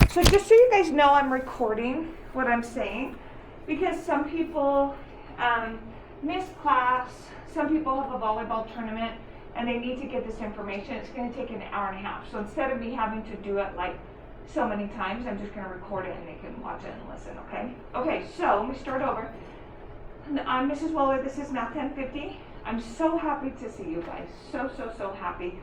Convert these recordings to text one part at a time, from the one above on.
So just so you guys know, I'm recording what I'm saying because some people miss class, some people have a volleyball tournament and they need to get this information. It's going to take an hour and a half. So instead of me having to do it like so many times, I'm just going to record it and they can watch it and listen, okay? Okay, so let me start over. I'm Mrs. Waller. This is Math 1050. I'm so happy to see you guys. So happy.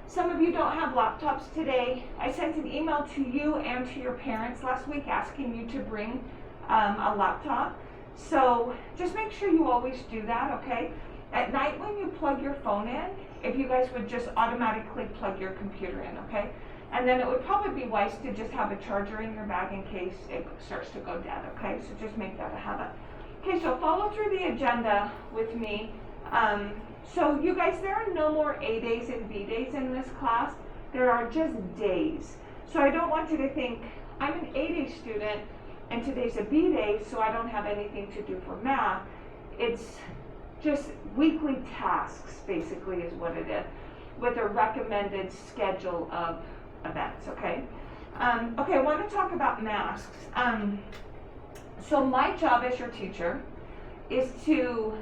Some of you don't have laptops today. I sent an email to you and to your parents last week asking you to bring a laptop. So just make sure you always do that, okay? At night when you plug your phone in, if you guys would just automatically plug your computer in, okay? And then it would probably be wise to just have a charger in your bag in case it starts to go dead, okay? So just make that a habit. Okay, so follow through the agenda with me. So you guys, there are no more A days and B days in this class. There are just days. So I don't want you to think, I'm an A day student and today's a B day, so I don't have anything to do for math. It's just weekly tasks, basically, is what it is, with a recommended schedule of events, okay? Okay, I want to talk about masks. So my job as your teacher is to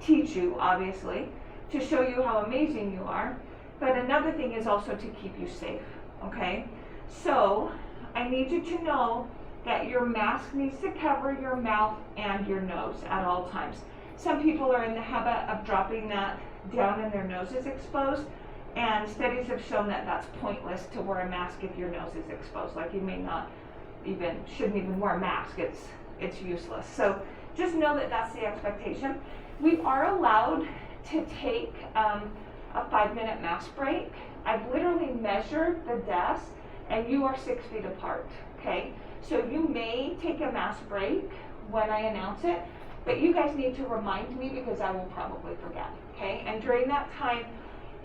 teach you, obviously, to show you how amazing you are, but another thing is also to keep you safe, okay? So I need you to know that your mask needs to cover your mouth and your nose at all times. Some people are in the habit of dropping that down and their nose is exposed, and studies have shown that that's pointless to wear a mask if your nose is exposed. Like, you may not shouldn't even wear a mask. It's useless. So just know that that's the expectation. We are allowed to take a 5-minute mask break. I've literally measured the desk and you are 6 feet apart, okay? So you may take a mask break when I announce it, but you guys need to remind me because I will probably forget, okay? And during that time,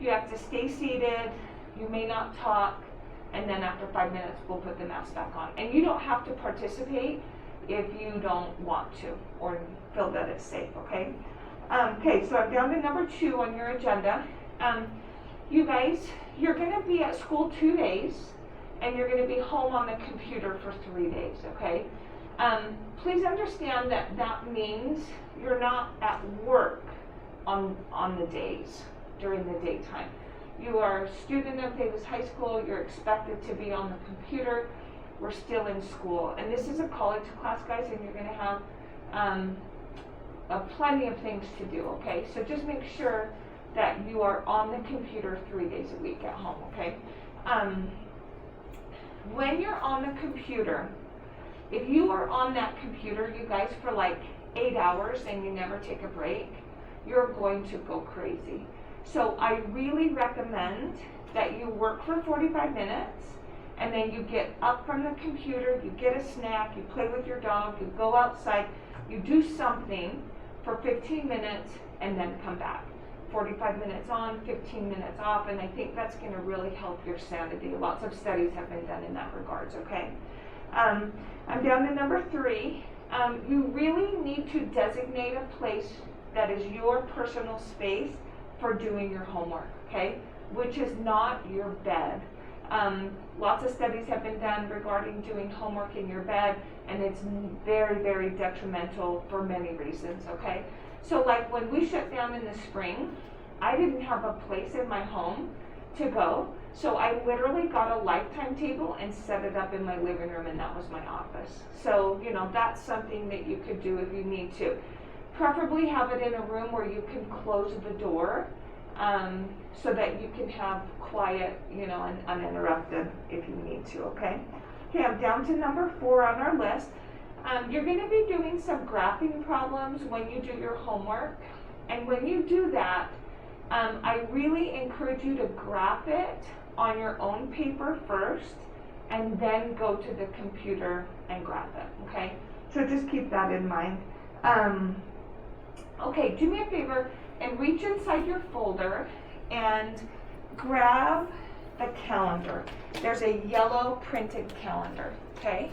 you have to stay seated, you may not talk, and then after 5 minutes, we'll put the mask back on. And you don't have to participate if you don't want to or feel that it's safe, okay? Okay, so I'm down to number 2 on your agenda. You guys, you're gonna be at school 2 days, and you're gonna be home on the computer for 3 days, okay? Please understand that that means you're not at work on the days, during the daytime. You are a student of Davis High School, you're expected to be on the computer, we're still in school. And this is a college class, guys, and you're gonna have plenty of things to do, okay? So just make sure that you are on the computer 3 days a week at home, okay? When you're on the computer, if you are on that computer, you guys, for like 8 hours and you never take a break, you're going to go crazy. So I really recommend that you work for 45 minutes and then you get up from the computer, you get a snack, you play with your dog, you go outside, you do something for 15 minutes and then come back. 45 minutes on, 15 minutes off, and I think that's going to really help your sanity. Lots of studies have been done in that regards, okay? I'm down to number 3. You really need to designate a place that is your personal space for doing your homework, okay? Which is not your bed. Lots of studies have been done regarding doing homework in your bed, and it's very detrimental for many reasons, okay? So like when we shut down in the spring, I didn't have a place in my home to go, so I literally got a Lifetime table and set it up in my living room, and that was my office. So, you know, that's something that you could do if you need to. Preferably have it in a room where you can close the door, so that you can have quiet, you know, and uninterrupted if you need to, okay? Okay, I'm down to number 4 on our list. You're going to be doing some graphing problems when you do your homework, and when you do that, I really encourage you to graph it on your own paper first, and then go to the computer and graph it, okay? So just keep that in mind. Okay, do me a favor and reach inside your folder and grab the calendar. There's a yellow printed calendar, okay?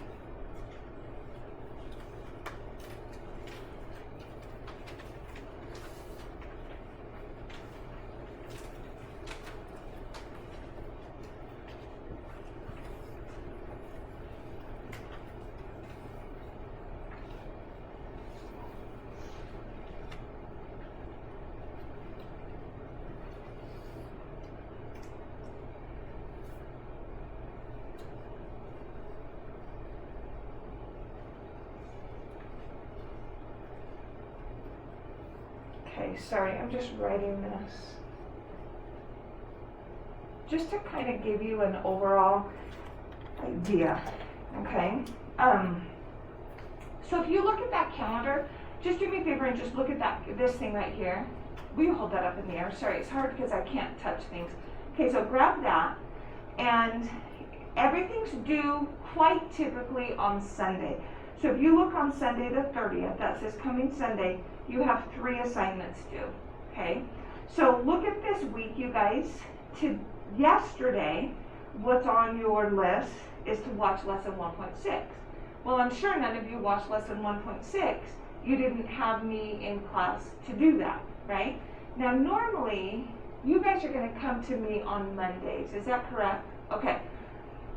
guys. Sorry, I'm just writing this. Just to kind of give you an overall idea, okay? So if you look at that calendar, just do me a favor and just look at this thing right here. Will you hold that up in the air? Sorry, it's hard because I can't touch things. Okay, so grab that, and everything's due quite typically on Sunday. So if you look on Sunday the 30th, that says coming Sunday, you have 3 assignments due, okay? So look at this week, you guys. Yesterday, what's on your list is to watch lesson 1.6. Well, I'm sure none of you watched lesson 1.6. You didn't have me in class to do that, right? Now, normally, you guys are going to come to me on Mondays. Is that correct? Okay.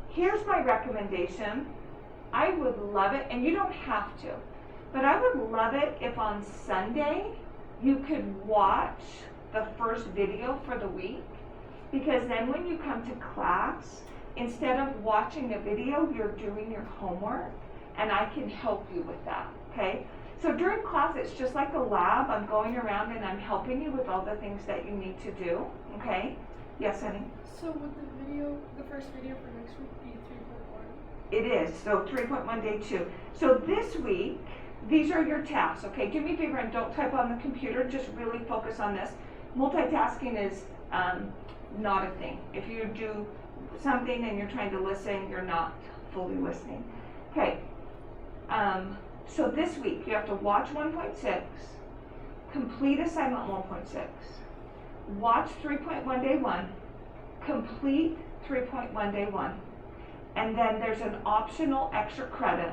Here's my recommendation. I would love it, and you don't have to, but I would love it if on Sunday you could watch the first video for the week, because then when you come to class, instead of watching a video, you're doing your homework, and I can help you with that, okay? So during class, it's just like a lab. I'm going around and I'm helping you with all the things that you need to do, okay? Yes, honey? So would the first video for next week be 3.1? It is, so 3.1 day 2. So this week, these are your tasks, okay? Do me a favor and don't type on the computer, just really focus on this. Multitasking is not a thing. If you do something and you're trying to listen, you're not fully listening. Okay, so this week you have to watch 1.6, complete assignment 1.6, watch 3.1 day 1, complete 3.1 day 1, and then there's an optional extra credit,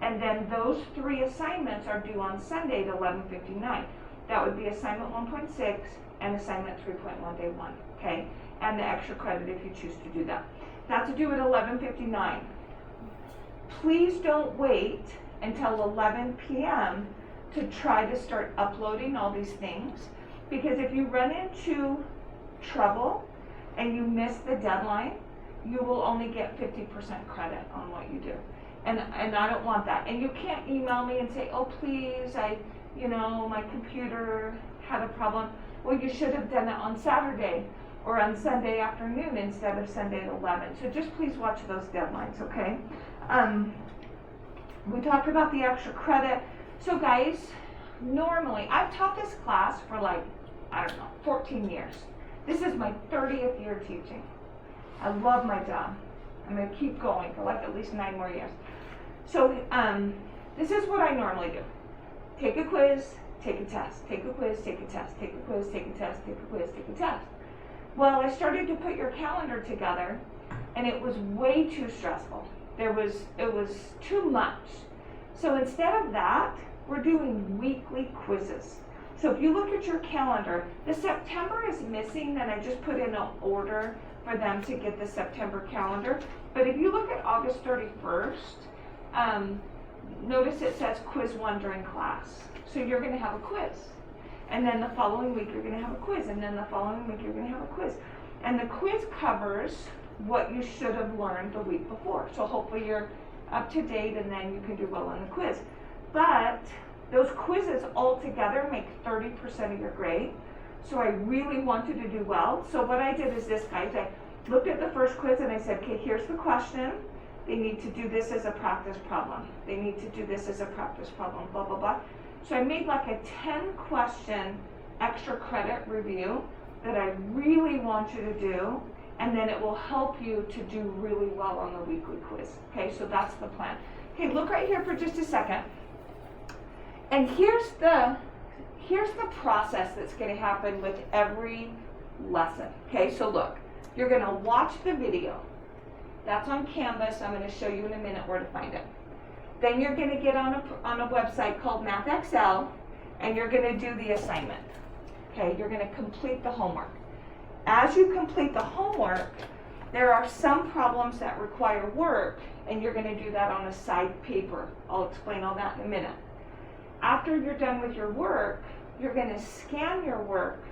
and then those 3 assignments are due on Sunday at 11:59. That would be assignment 1.6 and assignment 3.1 day 1, okay? And the extra credit if you choose to do that. That's due at 11:59. Please don't wait until 11 p.m. to try to start uploading all these things, because if you run into trouble and you miss the deadline, you will only get 50% credit on what you do. And I don't want that. And you can't email me and say, oh please, my computer had a problem. Well, you should have done it on Saturday or on Sunday afternoon instead of Sunday at 11. So just please watch those deadlines, okay? We talked about the extra credit. So guys, normally, I've taught this class for 14 years. This is my 30th year teaching. I love my job. I'm gonna keep going for at least 9 more years. So this is what I normally do. Take a quiz, take a test, take a quiz, take a test, take a quiz, take a test, take a quiz, take a test. Well, I started to put your calendar together, and it was way too stressful. It was too much. So instead of that, we're doing weekly quizzes. So if you look at your calendar, the September is missing, and I just put in an order for them to get the September calendar. But if you look at August 31st, notice it says quiz 1 during class. So you're going to have a quiz. And then the following week you're going to have a quiz. And then the following week you're going to have a quiz. And the quiz covers what you should have learned the week before. So hopefully you're up to date, and then you can do well on the quiz. But those quizzes all together make 30% of your grade. So I really wanted to do well. So what I did is this, guys. I looked at the first quiz and I said, okay, here's the question. They need to do this as a practice problem. They need to do this as a practice problem, blah, blah, blah. So I made a 10-question extra credit review that I really want you to do, and then it will help you to do really well on the weekly quiz. Okay, so that's the plan. Okay, look right here for just a second. And here's the process that's going to happen with every lesson. Okay, so look, you're going to watch the video. That's on Canvas. I'm going to show you in a minute where to find it. Then you're going to get on a website called MathXL, and you're going to do the assignment. Okay, you're going to complete the homework. As you complete the homework, there are some problems that require work, and you're going to do that on a side paper. I'll explain all that in a minute. After you're done with your work, you're going to scan your work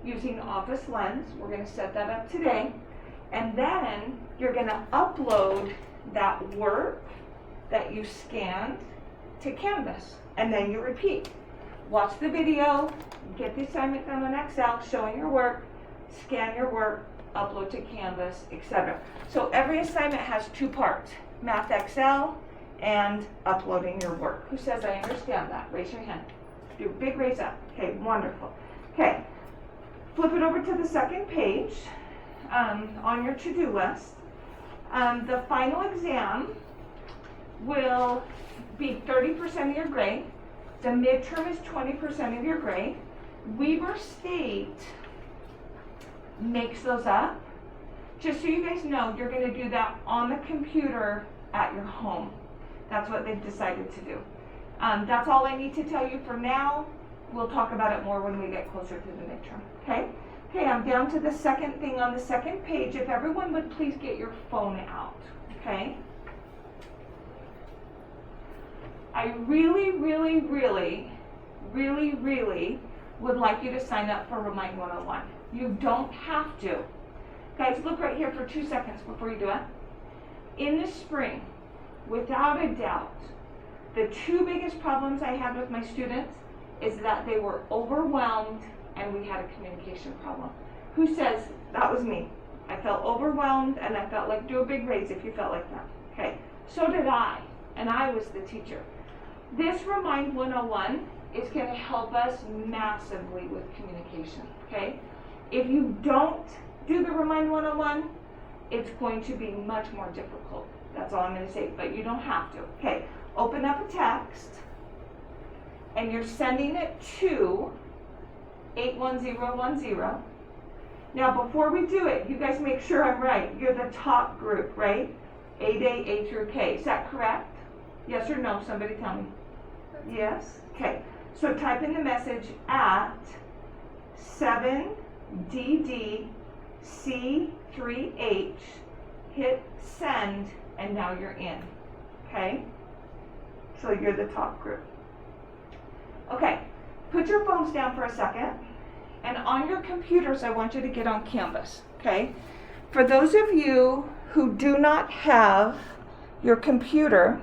using Office Lens. We're going to set that up today. And then you're going to upload that work that you scanned to Canvas. And then you repeat. watch the video, get the assignment done on Excel, showing your work, scan your work, upload to Canvas, etc. So every assignment has two parts, Math Excel and uploading your work. Who says I understand that? Raise your hand. Do a big raise up. Okay, wonderful. Okay, flip it over to the second page on your to-do list. The final exam will be 30% of your grade. The midterm is 20% of your grade. Weber State makes those up. Just so you guys know, you're going to do that on the computer at your home. That's what they've decided to do. That's all I need to tell you for now. We'll talk about it more when we get closer to the midterm. Okay? Okay, I'm down to the second thing on the second page. If everyone would please get your phone out. Okay? I really would like you to sign up for Remind 101. You don't have to. Guys, look right here for 2 seconds before you do it. In the spring, without a doubt, the two biggest problems I had with my students is that they were overwhelmed and we had a communication problem. Who says that was me? I felt overwhelmed and I felt like do a big raise if you felt like that. Okay, so did I, and I was the teacher. This Remind 101 is going to help us massively with communication, okay? If you don't do the Remind 101, it's going to be much more difficult. That's all I'm going to say, but you don't have to. Okay, open up a text, and you're sending it to 81010. Now, before we do it, you guys make sure I'm right. You're the top group, right? A day, A through K. Is that correct? Yes or no? Somebody tell me. Yes? Okay. So type in the message at 7DDC3H, hit send, and now you're in. Okay? So you're the top group. Okay. Put your phones down for a second. And on your computers, I want you to get on Canvas. Okay? For those of you who do not have your computer,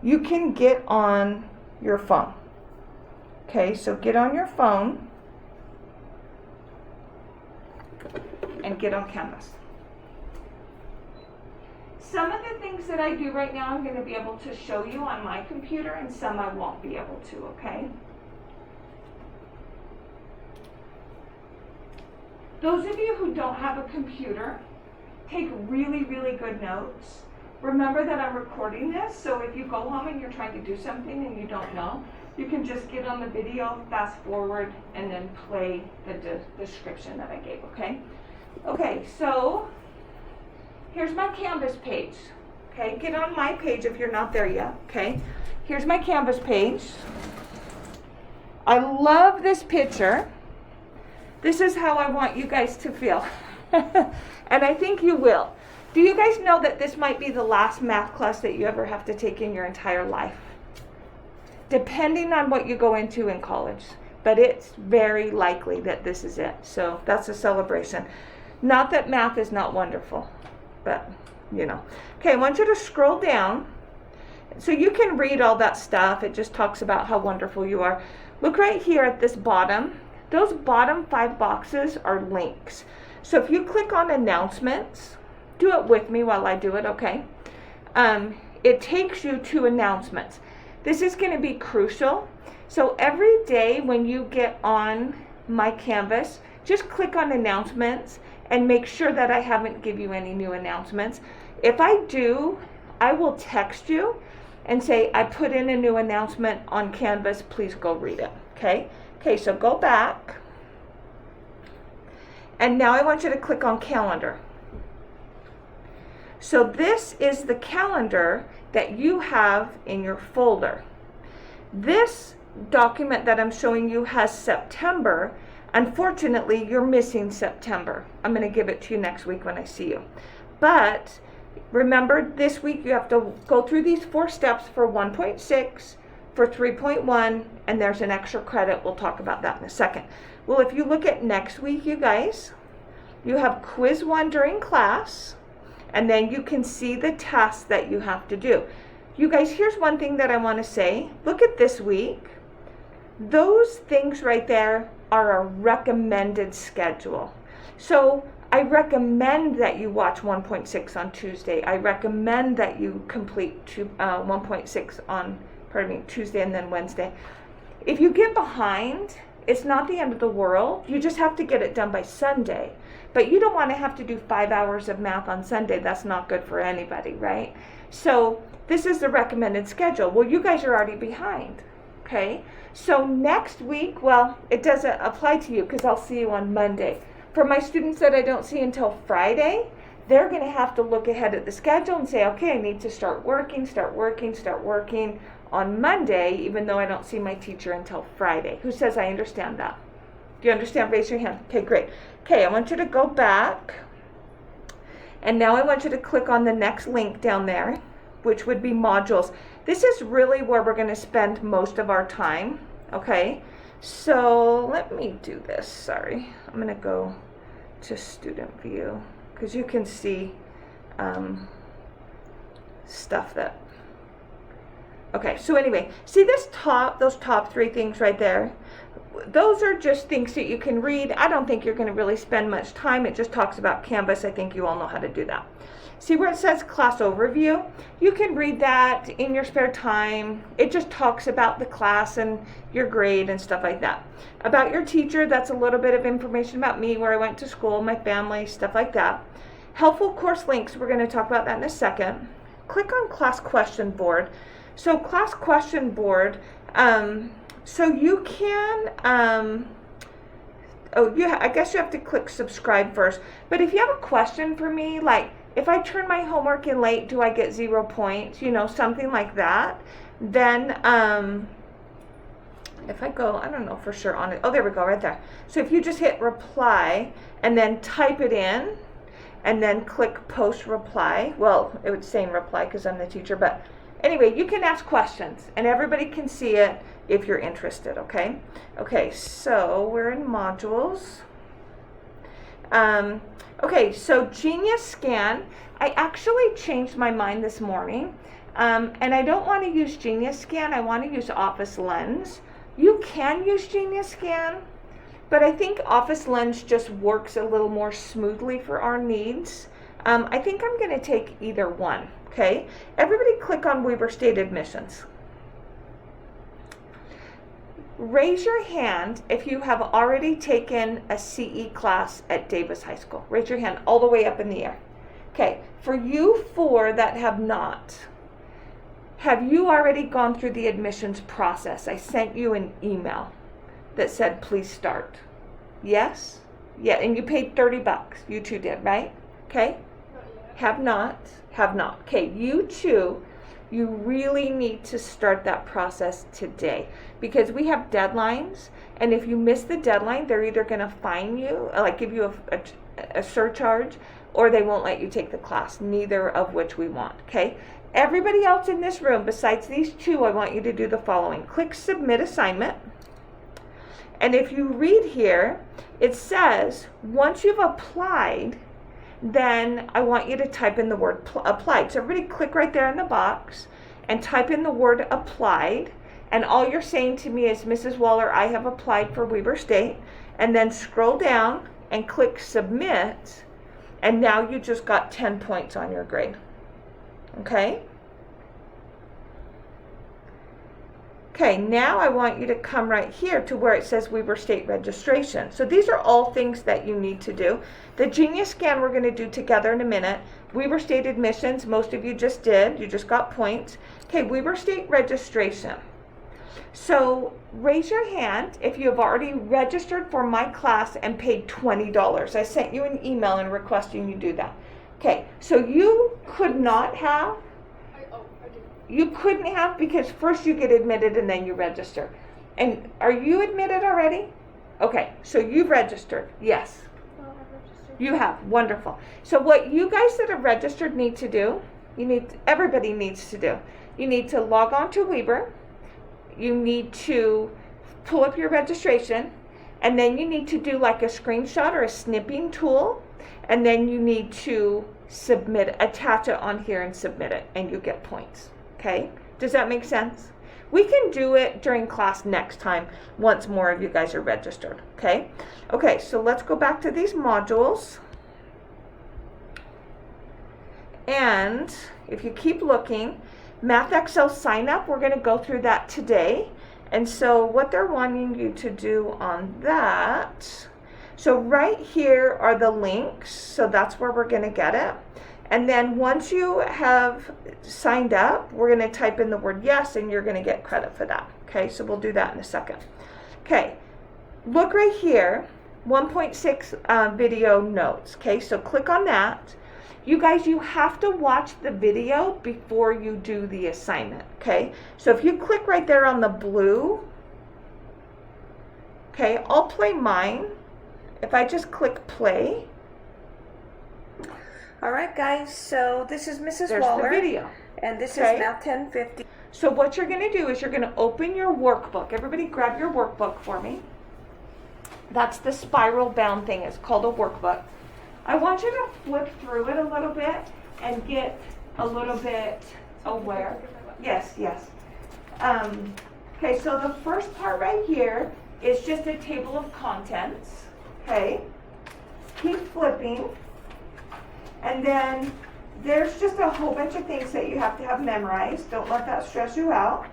you can get on your phone. Okay, so get on your phone and get on Canvas. Some of the things that I do right now, I'm going to be able to show you on my computer, and some I won't be able to, okay? Those of you who don't have a computer, take really good notes. Remember that I'm recording this, so if you go home and you're trying to do something and you don't know, you can just get on the video, fast forward, and then play the description that I gave, okay? Okay, so here's my Canvas page. Okay, get on my page if you're not there yet, okay? Here's my Canvas page. I love this picture. This is how I want you guys to feel. And I think you will. Do you guys know that this might be the last math class that you ever have to take in your entire life? Depending on what you go into in college. But it's very likely that this is it. So that's a celebration. Not that math is not wonderful, but you know. Okay, I want you to scroll down so you can read all that stuff. It just talks about how wonderful you are. Look right here at this bottom. Those bottom 5 boxes are links. So if you click on announcements, do it with me while I do it, okay? It takes you to announcements. This is going to be crucial. So every day when you get on my Canvas, just click on announcements and make sure that I haven't give you any new announcements. If I do, I will text you and say, I put in a new announcement on Canvas, please go read it, okay? Okay, so go back. And now I want you to click on calendar. So this is the calendar that you have in your folder. This document that I'm showing you has September. Unfortunately, you're missing September. I'm going to give it to you next week when I see you. But remember, this week you have to go through these 4 steps for 1.6, for 3.1, and there's an extra credit. We'll talk about that in a second. Well, if you look at next week, you guys, you have quiz 1 during class. And then you can see the tasks that you have to do. You guys, here's one thing that I want to say. Look at this week. Those things right there are a recommended schedule. So I recommend that you watch 1.6 on Tuesday. I recommend that you complete 1.6 on, Tuesday and then Wednesday. If you get behind, it's not the end of the world. You just have to get it done by Sunday. But you don't want to have to do 5 hours of math on Sunday. That's not good for anybody, right? So this is the recommended schedule. Well, you guys are already behind, okay? So next week, well, it doesn't apply to you because I'll see you on Monday. For my students that I don't see until Friday, they're going to have to look ahead at the schedule and say, okay, I need to start working on Monday, even though I don't see my teacher until Friday. Who says I understand that? Do you understand? Raise your hand. Okay, great. Okay, I want you to go back. And now I want you to click on the next link down there, which would be modules. This is really where we're going to spend most of our time, okay? So let me do this. Sorry. I'm going to go to student view because you can see stuff that... Okay, so anyway, see those top 3 things right there? Those are just things that you can read. I don't think you're going to really spend much time. It just talks about Canvas. I think you all know how to do that. See where it says class overview? You can read that in your spare time. It just talks about the class and your grade and stuff like that. About your teacher, that's a little bit of information about me, where I went to school, my family, stuff like that. Helpful course links, we're going to talk about that in a second. Click on class question board. So class question board, so you can, I guess you have to click subscribe first. But if you have a question for me, like if I turn my homework in late, do I get 0 points? You know, something like that. Then if I go, I don't know for sure on it. Oh, there we go, right there. So if you just hit reply and then type it in and then click post reply. Well, it was saying reply because I'm the teacher, but anyway, you can ask questions and everybody can see it if you're interested, okay? Okay, so we're in modules. Okay, so Genius Scan, I actually changed my mind this morning, and I don't want to use Genius Scan, I want to use Office Lens. You can use Genius Scan, but I think Office Lens just works a little more smoothly for our needs. I think I'm going to take either one, okay? Everybody click on Weber State Admissions. Raise your hand if you have already taken a CE class at Davis High School. Raise your hand all the way up in the air. Okay, for you 4 that have not, have you already gone through the admissions process? I sent you an email that said, please start. Yes? Yeah, and you paid $30. You 2 did, right? Okay? Not yet. Have not. Okay, you 2, you really need to start that process today because we have deadlines, and if you miss the deadline, they're either going to fine you, like give you a surcharge, or they won't let you take the class, neither of which we want, okay? Everybody else in this room, besides these 2, I want you to do the following. Click Submit Assignment, and if you read here, it says, once you've applied, then I want you to type in the word applied. So everybody click right there in the box and type in the word applied. And all you're saying to me is, Mrs. Waller, I have applied for Weber State. And then scroll down and click submit. And now you just got 10 points on your grade. Okay? Okay, now I want you to come right here to where it says Weber State registration. So these are all things that you need to do. The Genius Scan we're going to do together in a minute. Weber State admissions, most of you just did. You just got points. Okay, Weber State registration. So raise your hand if you have already registered for my class and paid $20. I sent you an email and requesting you do that. Okay, so you could not have. I did. You couldn't have because first you get admitted and then you register. And are you admitted already? Okay, so you've registered. Yes, No, I've registered. you have. Wonderful. So what you guys that have registered need to do, everybody needs to do, you need to log on to Weber. You need to pull up your registration, and then you need to do like a screenshot or a snipping tool, and then you need to attach it on here and submit it, and you get points. Okay? Does that make sense? We can do it during class next time once more of you guys are registered, okay? Okay, so let's go back to these modules. And if you keep looking, Math Excel sign up, we're going to go through that today. And so what they're wanting you to do on that, so right here are the links, so that's where we're going to get it. And then once you have signed up, we're going to type in the word yes, and you're going to get credit for that. Okay, so we'll do that in a second. Okay, look right here, 1.6 video notes. Okay, so click on that. You guys, you have to watch the video before you do the assignment, okay? So if you click right there on the blue, okay, I'll play mine. If I just click play. All right, guys, so this is Mrs. There's Waller. the video. And this Okay. is Math 1050. So what you're going to do is you're going to open your workbook. Everybody grab your workbook for me. That's the spiral bound thing. It's called a workbook. I want you to flip through it a little bit and get a little bit aware. Yes, yes. Okay, so the first part right here is just a table of contents. Okay. Keep flipping. And then there's just a whole bunch of things that you have to have memorized. Don't let that stress you out.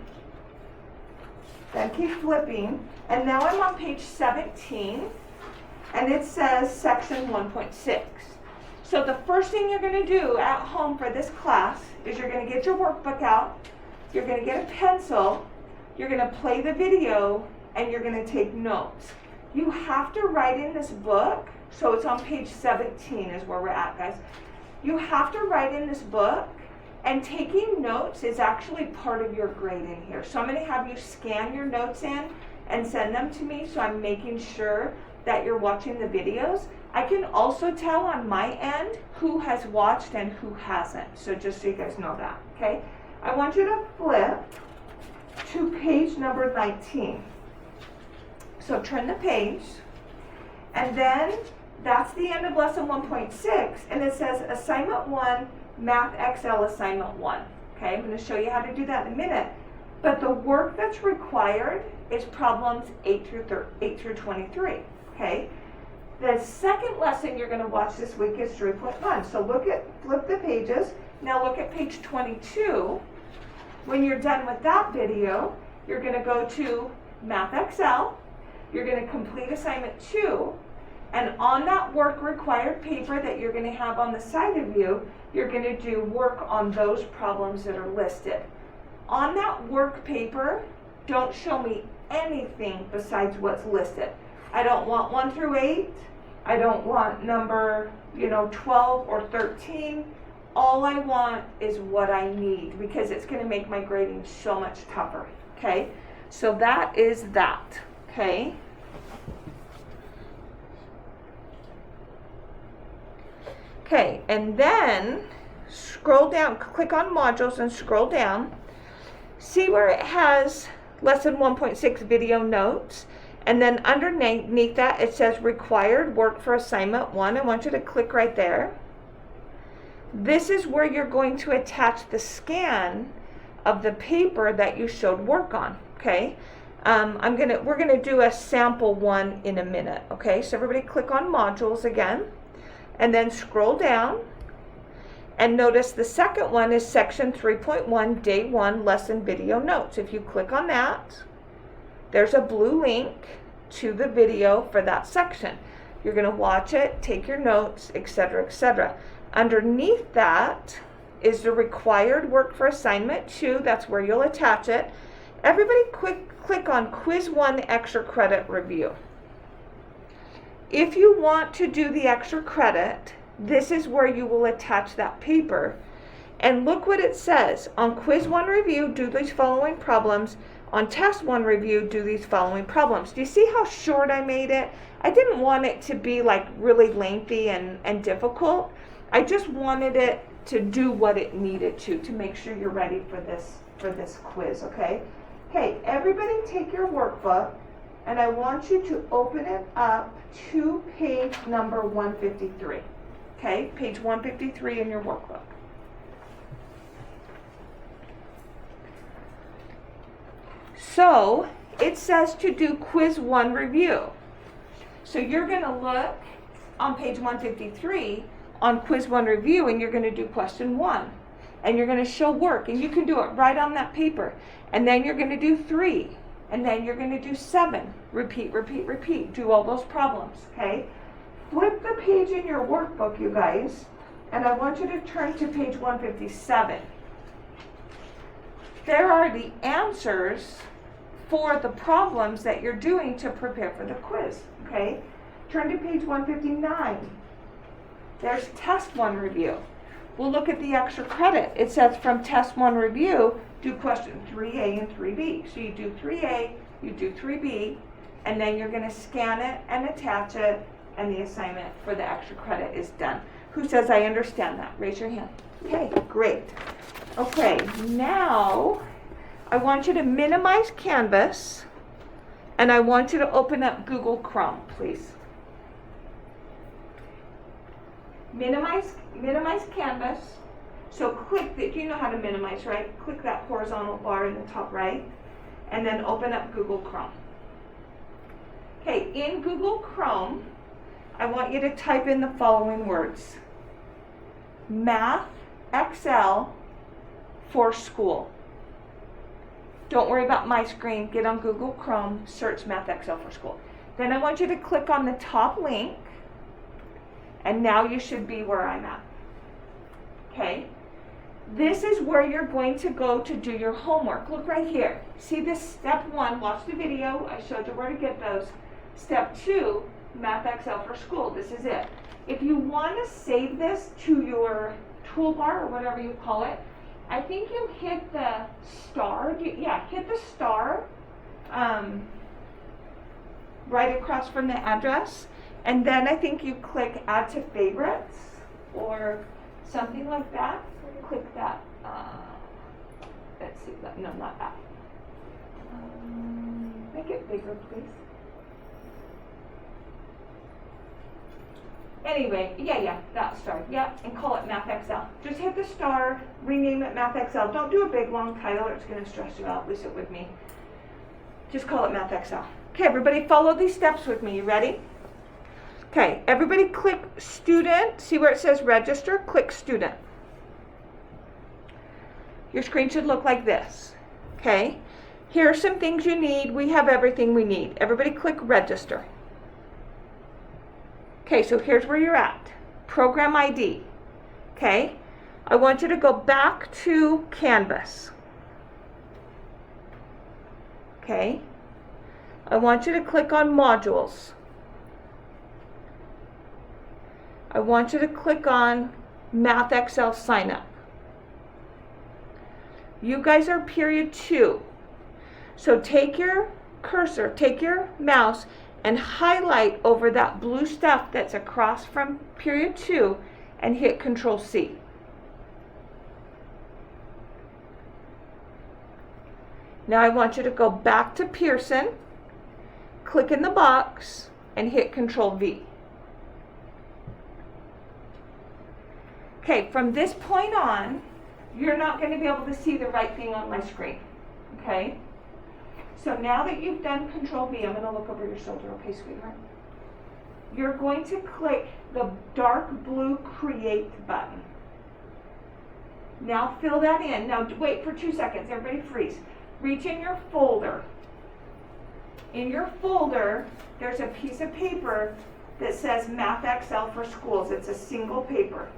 Then keep flipping. And now I'm on page 17. And it says section 1.6. So the first thing you're going to do at home for this class is you're going to get your workbook out, you're going to get a pencil, you're going to play the video, and you're going to take notes. You have to write in this book, so it's on page 17 is where we're at, guys. You have to write in this book, and taking notes is actually part of your grade in here. So I'm going to have you scan your notes in and send them to me, so I'm making sure that you're watching the videos. I can also tell on my end who has watched and who hasn't. So just so you guys know that, okay? I want you to flip to page number 19. So turn the page, and then that's the end of lesson 1.6, and it says assignment 1, Math Excel assignment 1. Okay, I'm going to show you how to do that in a minute. But the work that's required is problems 8 through 23. Okay, the second lesson you're going to watch this week is 3.1. So flip the pages. Now look at page 22. When you're done with that video, you're going to go to Math Excel. You're going to complete assignment 2. And on that work required paper that you're going to have on the side of you, you're going to do work on those problems that are listed. On that work paper, don't show me anything besides what's listed. I don't want 1 through 8. I don't want number, 12 or 13. All I want is what I need, because it's going to make my grading so much tougher. Okay? So that is that. Okay? Okay, and then scroll down, click on modules and scroll down. See where it has lesson 1.6 video notes, and then underneath that it says required work for assignment 1. I want you to click right there. This is where you're going to attach the scan of the paper that you showed work on. Okay, we're gonna do a sample one in a minute. Okay, so everybody click on modules again, and then scroll down. And notice the second one is section 3.1, day 1, lesson video notes. If you click on that, there's a blue link to the video for that section. You're going to watch it, take your notes, etc., etc. Underneath that is the required work for assignment 2. That's where you'll attach it. Everybody click on quiz 1 extra credit review. If you want to do the extra credit, this is where you will attach that paper. And look what it says. On quiz 1 review, do these following problems. On test 1 review, do these following problems. Do you see how short I made it? I didn't want it to be like really lengthy and difficult. I just wanted it to do what it needed to make sure you're ready for this quiz, okay? Okay, everybody take your workbook, and I want you to open it up to page number 153. Okay, page 153 in your workbook. So it says to do quiz 1 review. So you're going to look on page 153 on quiz 1 review, and you're going to do question 1. And you're going to show work, and you can do it right on that paper. And then you're going to do 3, and then you're going to do 7. Repeat, repeat, repeat. Do all those problems, okay? Flip the page in your workbook, you guys, and I want you to turn to page 157. There are the answers for the problems that you're doing to prepare for the quiz, okay? Turn to page 159. There's test 1 review. We'll look at the extra credit. It says from test 1 review, do question 3A and 3B. So you do 3A, you do 3B, and then you're going to scan it and attach it, and the assignment for the extra credit is done. Who says I understand that? Raise your hand. Okay, great. Okay, now I want you to minimize Canvas, and I want you to open up Google Chrome, please. Minimize Canvas. So click that, you know how to minimize, right? Click that horizontal bar in the top right, and then open up Google Chrome. Okay, in Google Chrome, I want you to type in the following words. Math Excel for school. Don't worry about my screen. Get on Google Chrome, search Math Excel for school. Then I want you to click on the top link, and now you should be where I'm at. Okay? This is where you're going to go to do your homework. Look right here. See this step 1, watch the video. I showed you where to get those. Step 2, Math Excel for school. This is it. If you want to save this to your toolbar or whatever you call it, I think you hit the star. Yeah, hit the star right across from the address. And then I think you click add to favorites or something like that. Click that. Let's see. No, not that. Make it bigger, please. Anyway, yeah, that star. Yeah, and call it Math Excel. Just hit the star, rename it Math Excel. Don't do a big long title or it's going to stress you out. At least it would me. Just call it Math Excel. Okay, everybody follow these steps with me. You ready? Okay, everybody click student. See where it says register? Click student. Your screen should look like this. Okay, here are some things you need. We have everything we need. Everybody click register. Okay, so here's where you're at. Program ID. Okay, I want you to go back to Canvas. Okay, I want you to click on modules. I want you to click on Math Excel Sign Up. You guys are period 2. So take your cursor, take your mouse, and highlight over that blue stuff that's across from period 2 and hit Control C. Now I want you to go back to Pearson, click in the box, and hit Control V. Okay, from this point on, you're not going to be able to see the right thing on my screen. Okay? So now that you've done Control V, I'm going to look over your shoulder, okay, sweetheart? You're going to click the dark blue Create button. Now fill that in. Now wait for 2 seconds. Everybody freeze. Reach in your folder. In your folder, there's a piece of paper that says Math Excel for Schools. It's a single paper.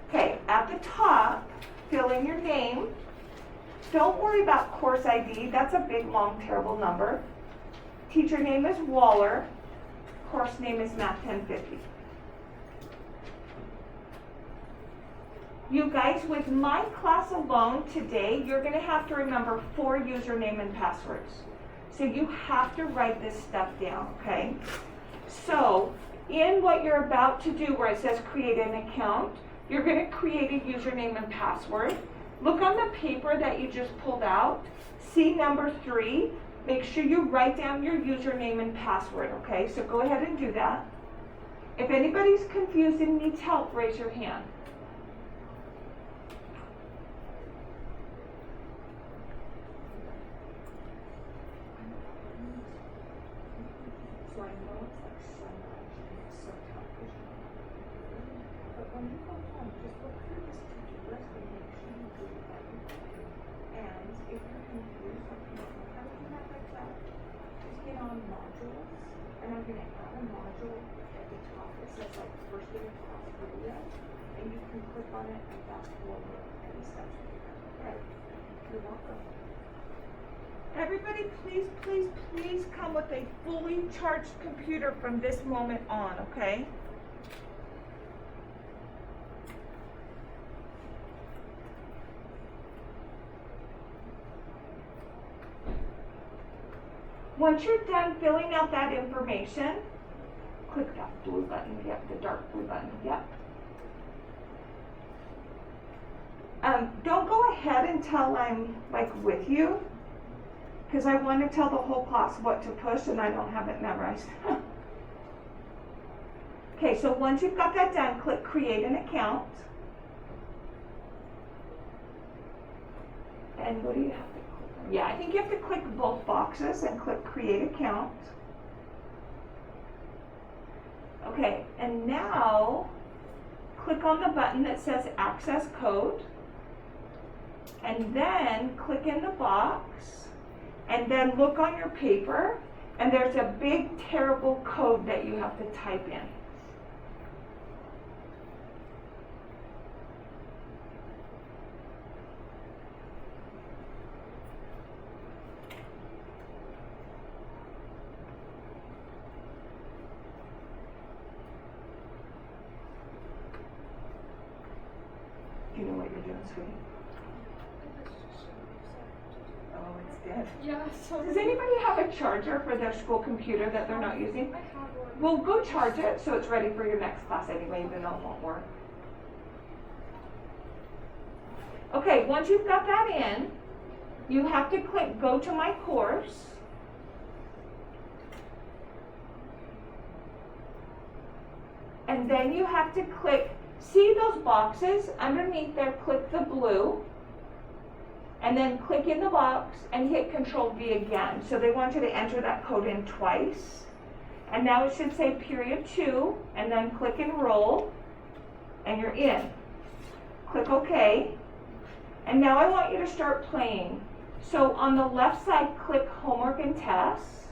Okay, at the top, fill in your name. Don't worry about course ID. That's a big, long, terrible number. Teacher name is Waller. Course name is Math 1050. You guys, with my class alone today, you're going to have to remember 4 username and passwords. So you have to write this stuff down, okay? So in what you're about to do where it says create an account, you're going to create a username and password. Look on the paper that you just pulled out. See number 3. Make sure you write down your username and password, okay? So go ahead and do that. If anybody's confused and needs help, raise your hand. So I know it's like sunlight and it's so tough. But when you go home, just look through this to-do list and make sure you do everything. And if you're confused, like you don't know how to do that like that, just get on modules. And I'm gonna add a module at the top that says like first day of class video. And you can click on it and fast forward any steps that you have. Okay. You're welcome. Everybody, please, please, please come with a fully charged computer from this moment on, okay? Once you're done filling out that information, click that blue button, yep, the dark blue button, yep. Don't go ahead until I'm like with you, because I want to tell the whole class what to push and I don't have it memorized. Okay, so once you've got that done, click create an account. And what do you have to click on? Yeah, I think you have to click both boxes and click create account. Okay, and now click on the button that says access code. And then click in the box. And then look on your paper. And there's a big, terrible code that you have to type in. Do you know what you're doing, sweetie? Oh, it's dead. Yeah, so. Does anybody have a charger for their school computer that they're not using? I have one. Well, go charge it so it's ready for your next class anyway, even though it won't work. Okay, once you've got that in, you have to click go to my course. And then you have to click, see those boxes underneath there, click the blue. And then click in the box and hit Control V again. So they want you to enter that code in twice. And now it should say period 2, and then click enroll, and you're in. Click OK. And now I want you to start playing. So on the left side, click homework and tests.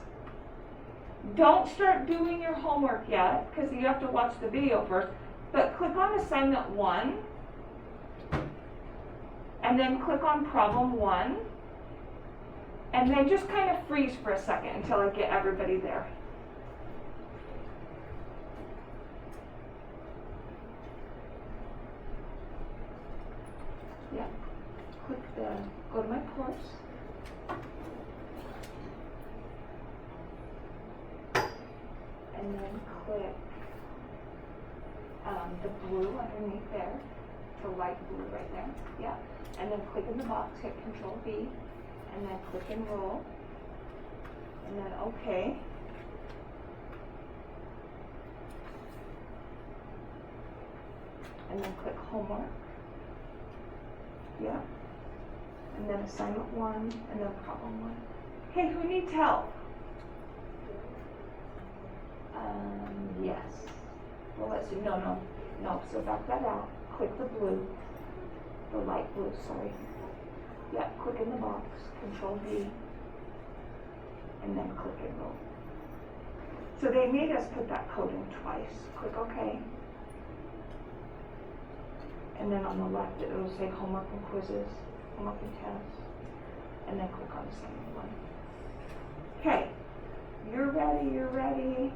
Don't start doing your homework yet, because you have to watch the video first. But click on assignment 1. And then click on problem 1. And then just kind of freeze for a second until I get everybody there. Yeah. Click the, go to my course. And then click the blue underneath there. The light blue right there. Yeah. And then click in the box, hit Control V, and then click enroll, and then OK. And then click homework. Yeah. And then assignment 1, and then problem 1. Hey, who needs help? Yes. Well, let's do, no. So back that out. Click the blue. The light blue, sorry. Yeah, click in the box, Control V, and then click enroll. So they made us put that code in twice. Click OK. And then on the left it will say homework and quizzes, homework and tests, and then click on assignment 1. Okay, you're ready.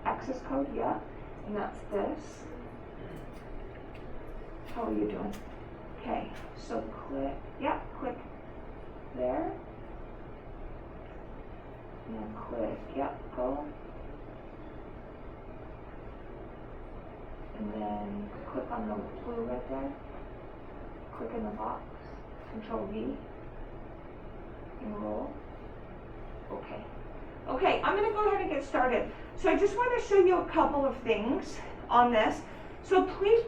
Access code, yeah, and that's this. How are you doing? Okay, so click there. And then click, go. And then click on the blue right there. Click in the box, Control V, enroll. Okay. Okay, I'm gonna go ahead and get started. So I just want to show you a couple of things on this. So please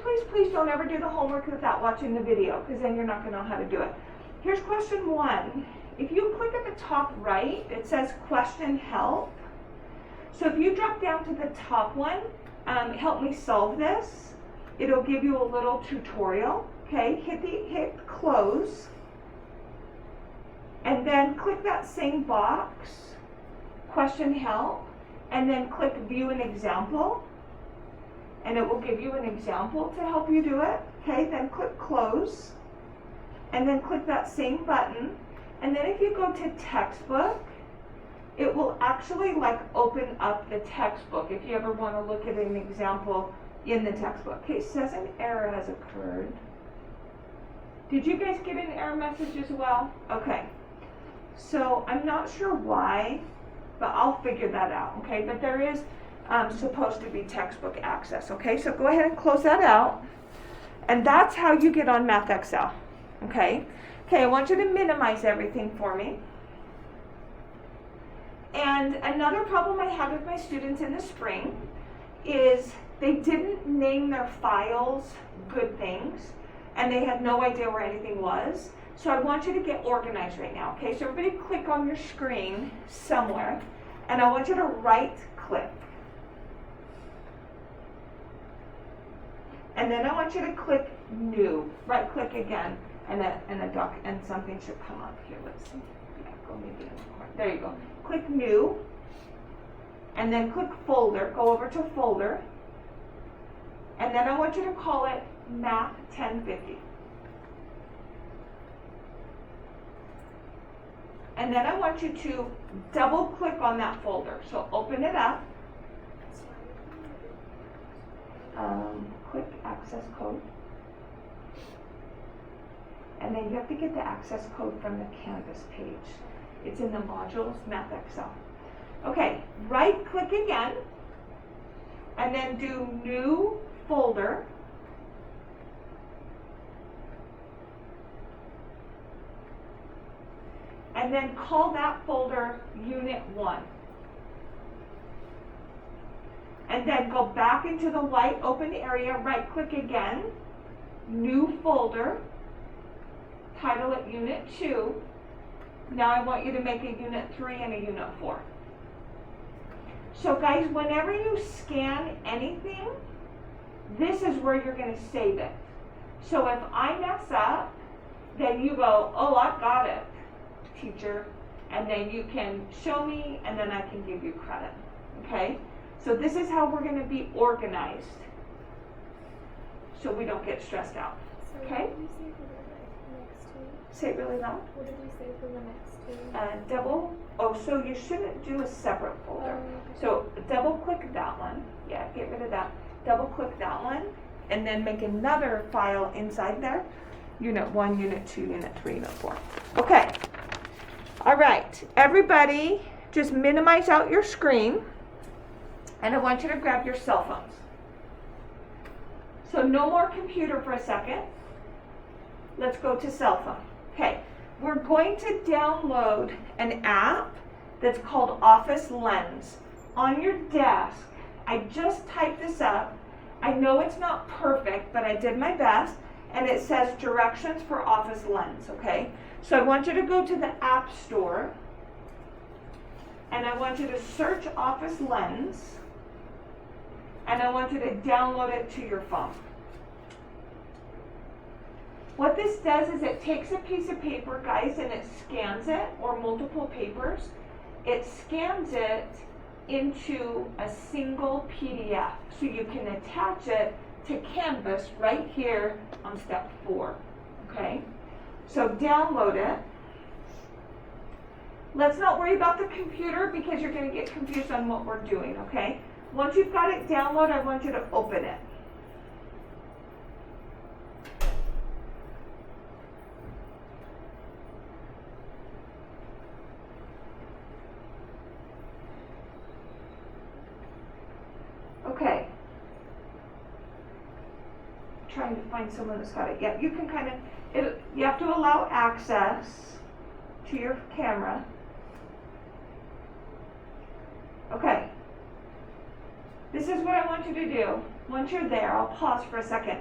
don't ever do the homework without watching the video, because then you're not going to know how to do it. Here's question 1. if you click at the top right, it says question help. So if you drop down to the top one, help me solve this, it'll give you a little tutorial. Okay, hit close, and then click that same box, question help, and then click view an example, and it will give you an example to help you do it. Okay, then click close, and then click that same button, and then if you go to textbook, it will actually like open up the textbook if you ever want to look at an example in the textbook. Okay, it says an error has occurred. Did you guys get an error message as well? Okay, so I'm not sure why, but I'll figure that out, okay? But there is supposed to be textbook access, okay? So go ahead and close that out. And that's how you get on MathXL, okay? Okay, I want you to minimize everything for me. And another problem I had with my students in the spring is they didn't name their files good things, and they had no idea where anything was. So I want you to get organized right now, okay? So everybody click on your screen somewhere, and I want you to right click. And then I want you to click new, right click again, and something should come up here. Let's see. Yeah, go maybe in the corner. There you go. Click new, and then click folder, go over to folder, and then I want you to call it Math 1050. And then I want you to double click on that folder. So open it up, click access code, and then you have to get the access code from the Canvas page. It's in the modules, MathXL. Okay, right click again, and then do new folder. And then call that folder Unit 1. And then go back into the white open area, right click again, new folder, title it Unit 2. Now I want you to make a Unit 3 and a Unit 4. So guys, whenever you scan anything, this is where you're going to save it. So if I mess up, then you go, oh, I got it, teacher, and then you can show me, and then I can give you credit, okay? So this is how we're going to be organized, so we don't get stressed out, okay? What did we say for the next two? Say it really loud. What did we say for the next two? So you shouldn't do a separate folder. Okay. So double click that one, yeah, get rid of that. Double click that one, and then make another file inside there, Unit 1, Unit 2, Unit 3, Unit 4. Okay. All right, everybody, just minimize out your screen, and I want you to grab your cell phones. So no more computer for a second. Let's go to cell phone. Okay, we're going to download an app that's called Office Lens. On your desk, I just typed this up. I know it's not perfect, but I did my best, and it says directions for Office Lens, okay? So I want you to go to the App Store, and I want you to search Office Lens, and I want you to download it to your phone. What this does is it takes a piece of paper, guys, and it scans it, or multiple papers. It scans it into a single PDF, so you can attach it to Canvas right here on step 4, okay? So download it. Let's not worry about the computer because you're going to get confused on what we're doing, okay? Once you've got it downloaded, I want you to open it. Okay. Trying to find someone that's got it. Yeah, you can kind of, you have to allow access to your camera. Okay. This is what I want you to do. Once you're there, I'll pause for a second.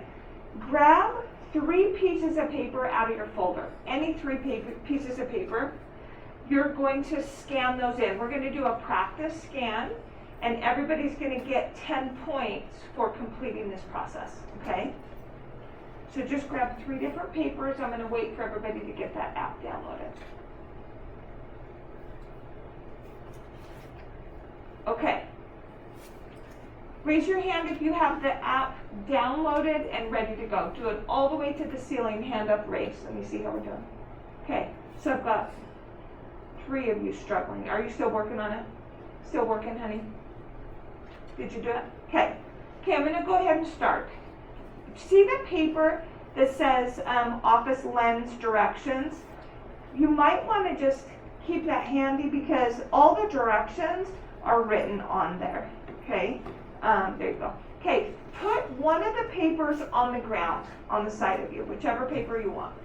Grab 3 pieces of paper out of your folder. Any 3 pieces of paper. you're going to scan those in. We're going to do a practice scan, and everybody's going to get 10 points for completing this process, okay? So just grab 3 different papers. I'm going to wait for everybody to get that app downloaded. Okay. Raise your hand if you have the app downloaded and ready to go. Do it all the way to the ceiling, hand up raised. Let me see how we're doing. Okay, so I've got 3 of you struggling. Are you still working on it? Still working, honey? Did you do it? Okay. Okay, I'm going to go ahead and start. See the paper that says Office Lens Directions? You might want to just keep that handy because all the directions are written on there. Okay, there you go. Okay, put one of the papers on the ground on the side of you, whichever paper you want.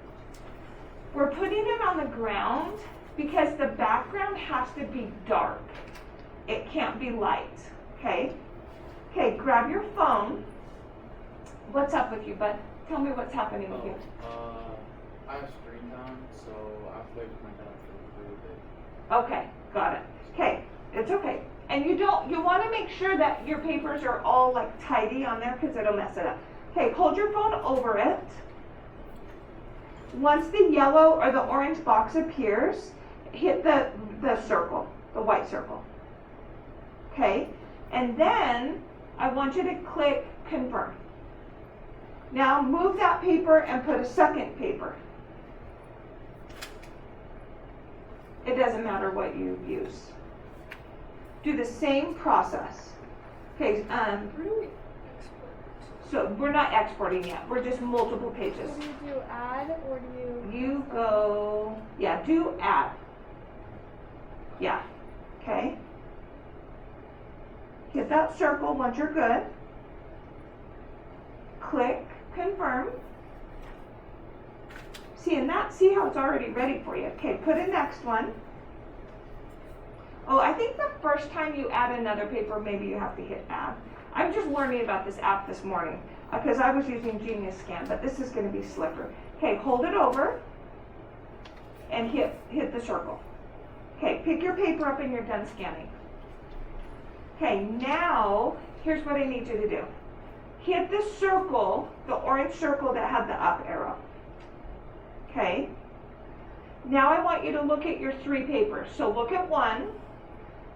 We're putting it on the ground because the background has to be dark. It can't be light. Okay? Okay, grab your phone. What's up with you, bud? Tell me what's happening with you. I have screen time, so I flipped my dad for a little bit. Okay, got it. Okay, it's okay. And you want to make sure that your papers are all like tidy on there because it'll mess it up. Okay, hold your phone over it. Once the yellow or the orange box appears, hit the circle, the white circle. Okay, and then I want you to click confirm. Now move that paper and put a second paper. It doesn't matter what you use. Do the same process. Okay, Where do we export? so we're not exporting yet. We're just multiple pages. So do you do add or do you? You go, yeah, do add. Yeah, okay. Hit that circle once you're good. Click confirm. See how it's already ready for you. Okay, put a next one. Oh, I think the first time you add another paper, maybe you have to hit add. I'm just learning about this app this morning because I was using Genius Scan, but this is going to be slicker. Okay, hold it over and hit the circle. Okay, pick your paper up and you're done scanning. Okay, now here's what I need you to do. Hit the circle, the orange circle that had the up arrow. Okay. Now I want you to look at your 3 papers. So look at one,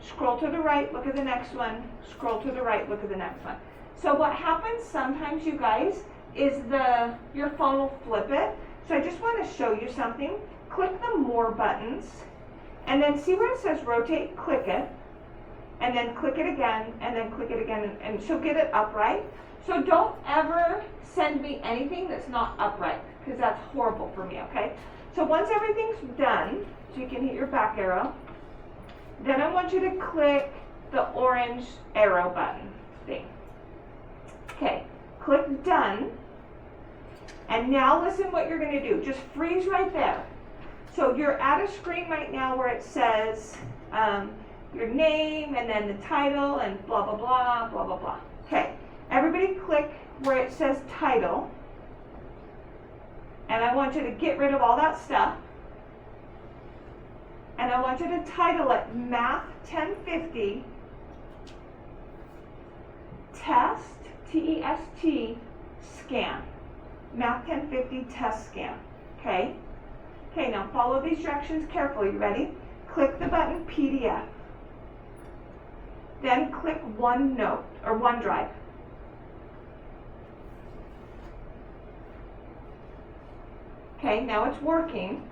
scroll to the right, look at the next one, scroll to the right, look at the next one. So what happens sometimes, you guys, is your phone will flip it. So I just want to show you something. Click the more buttons, and then see where it says rotate, click it, and then click it again, and then click it again, and she'll get it upright. So don't ever send me anything that's not upright, because that's horrible for me, okay? So once everything's done, so you can hit your back arrow, then I want you to click the orange arrow button thing. Okay, click done. And now listen what you're going to do. Just freeze right there. So you're at a screen right now where it says your name and then the title and blah, blah, blah, blah, blah, blah. Okay, everybody click where it says title. And I want you to get rid of all that stuff. And I want you to title it Math 1050 Test, T-E-S-T, Scan. Math 1050 Test Scan. Okay? Okay, now follow these directions carefully. Ready? Click the button PDF. Then click OneNote or OneDrive. Okay, now it's working.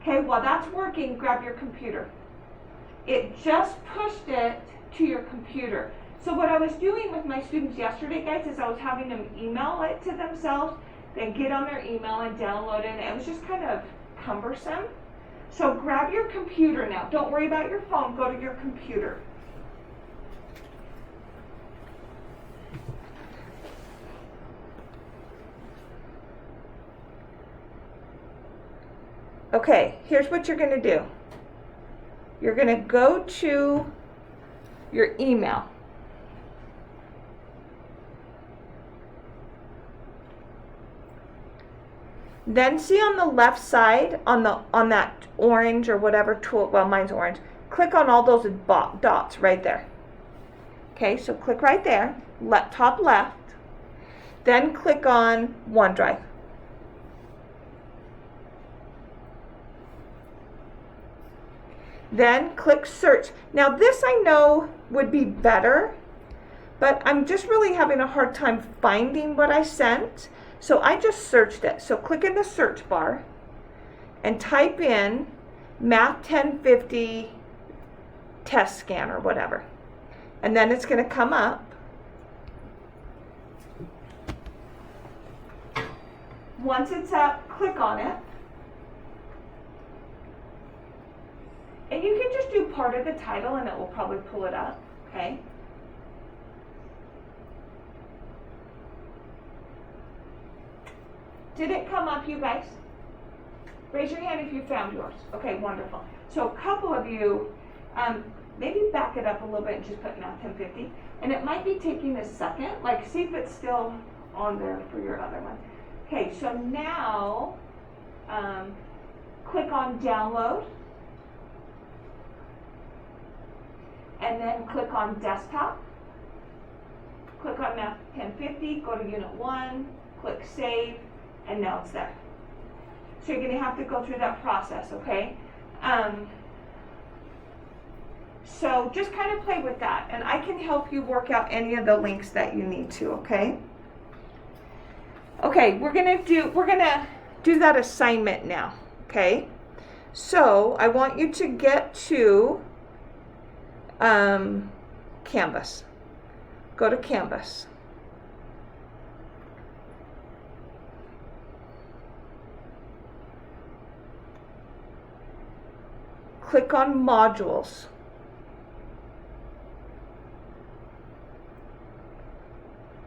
Okay, while that's working, grab your computer. It just pushed it to your computer. So what I was doing with my students yesterday, guys, is I was having them email it to themselves, then get on their email and download it, and it was just kind of cumbersome. So grab your computer now. Don't worry about your phone. Go to your computer. Okay, here's what you're going to do. You're going to go to your email. Then see on the left side, on that orange or whatever tool, well, mine's orange, click on all those dots right there. Okay, so click right there, top left, then click on OneDrive. Then click search. Now this I know would be better, but I'm just really having a hard time finding what I sent. So I just searched it. So click in the search bar and type in Math 1050 test scan or whatever. And then it's going to come up. Once it's up, click on it. And you can just do part of the title and it will probably pull it up, okay? Did it come up, you guys? Raise your hand if you found yours. Okay, wonderful. So a couple of you, maybe back it up a little bit and just put Math 1050. And it might be taking a second, like see if it's still on there for your other one. Okay, so now click on download. And then click on desktop. Click on Math 1050, go to Unit 1, click save, and now it's there. So you're going to have to go through that process, okay? So just kind of play with that, and I can help you work out any of the links that you need to, okay? Okay, we're gonna do that assignment now, okay? So I want you to get to Canvas. Go to Canvas. Click on Modules.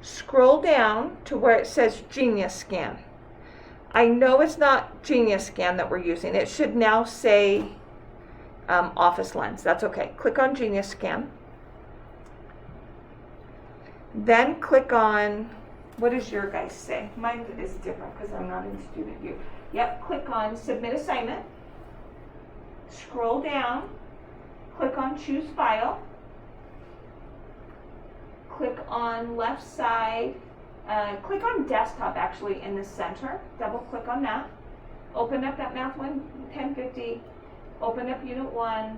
Scroll down to where it says Genius Scan. I know it's not Genius Scan that we're using. It should now say Office Lens. That's okay. Click on Genius Scan. Then click on, what does your guys say? Mine is different because I'm not in Student View. Yep, click on Submit Assignment. Scroll down. Click on Choose File. Click on left side. Click on Desktop actually in the center. Double click on that. Open up that Math 1050. Open up Unit 1,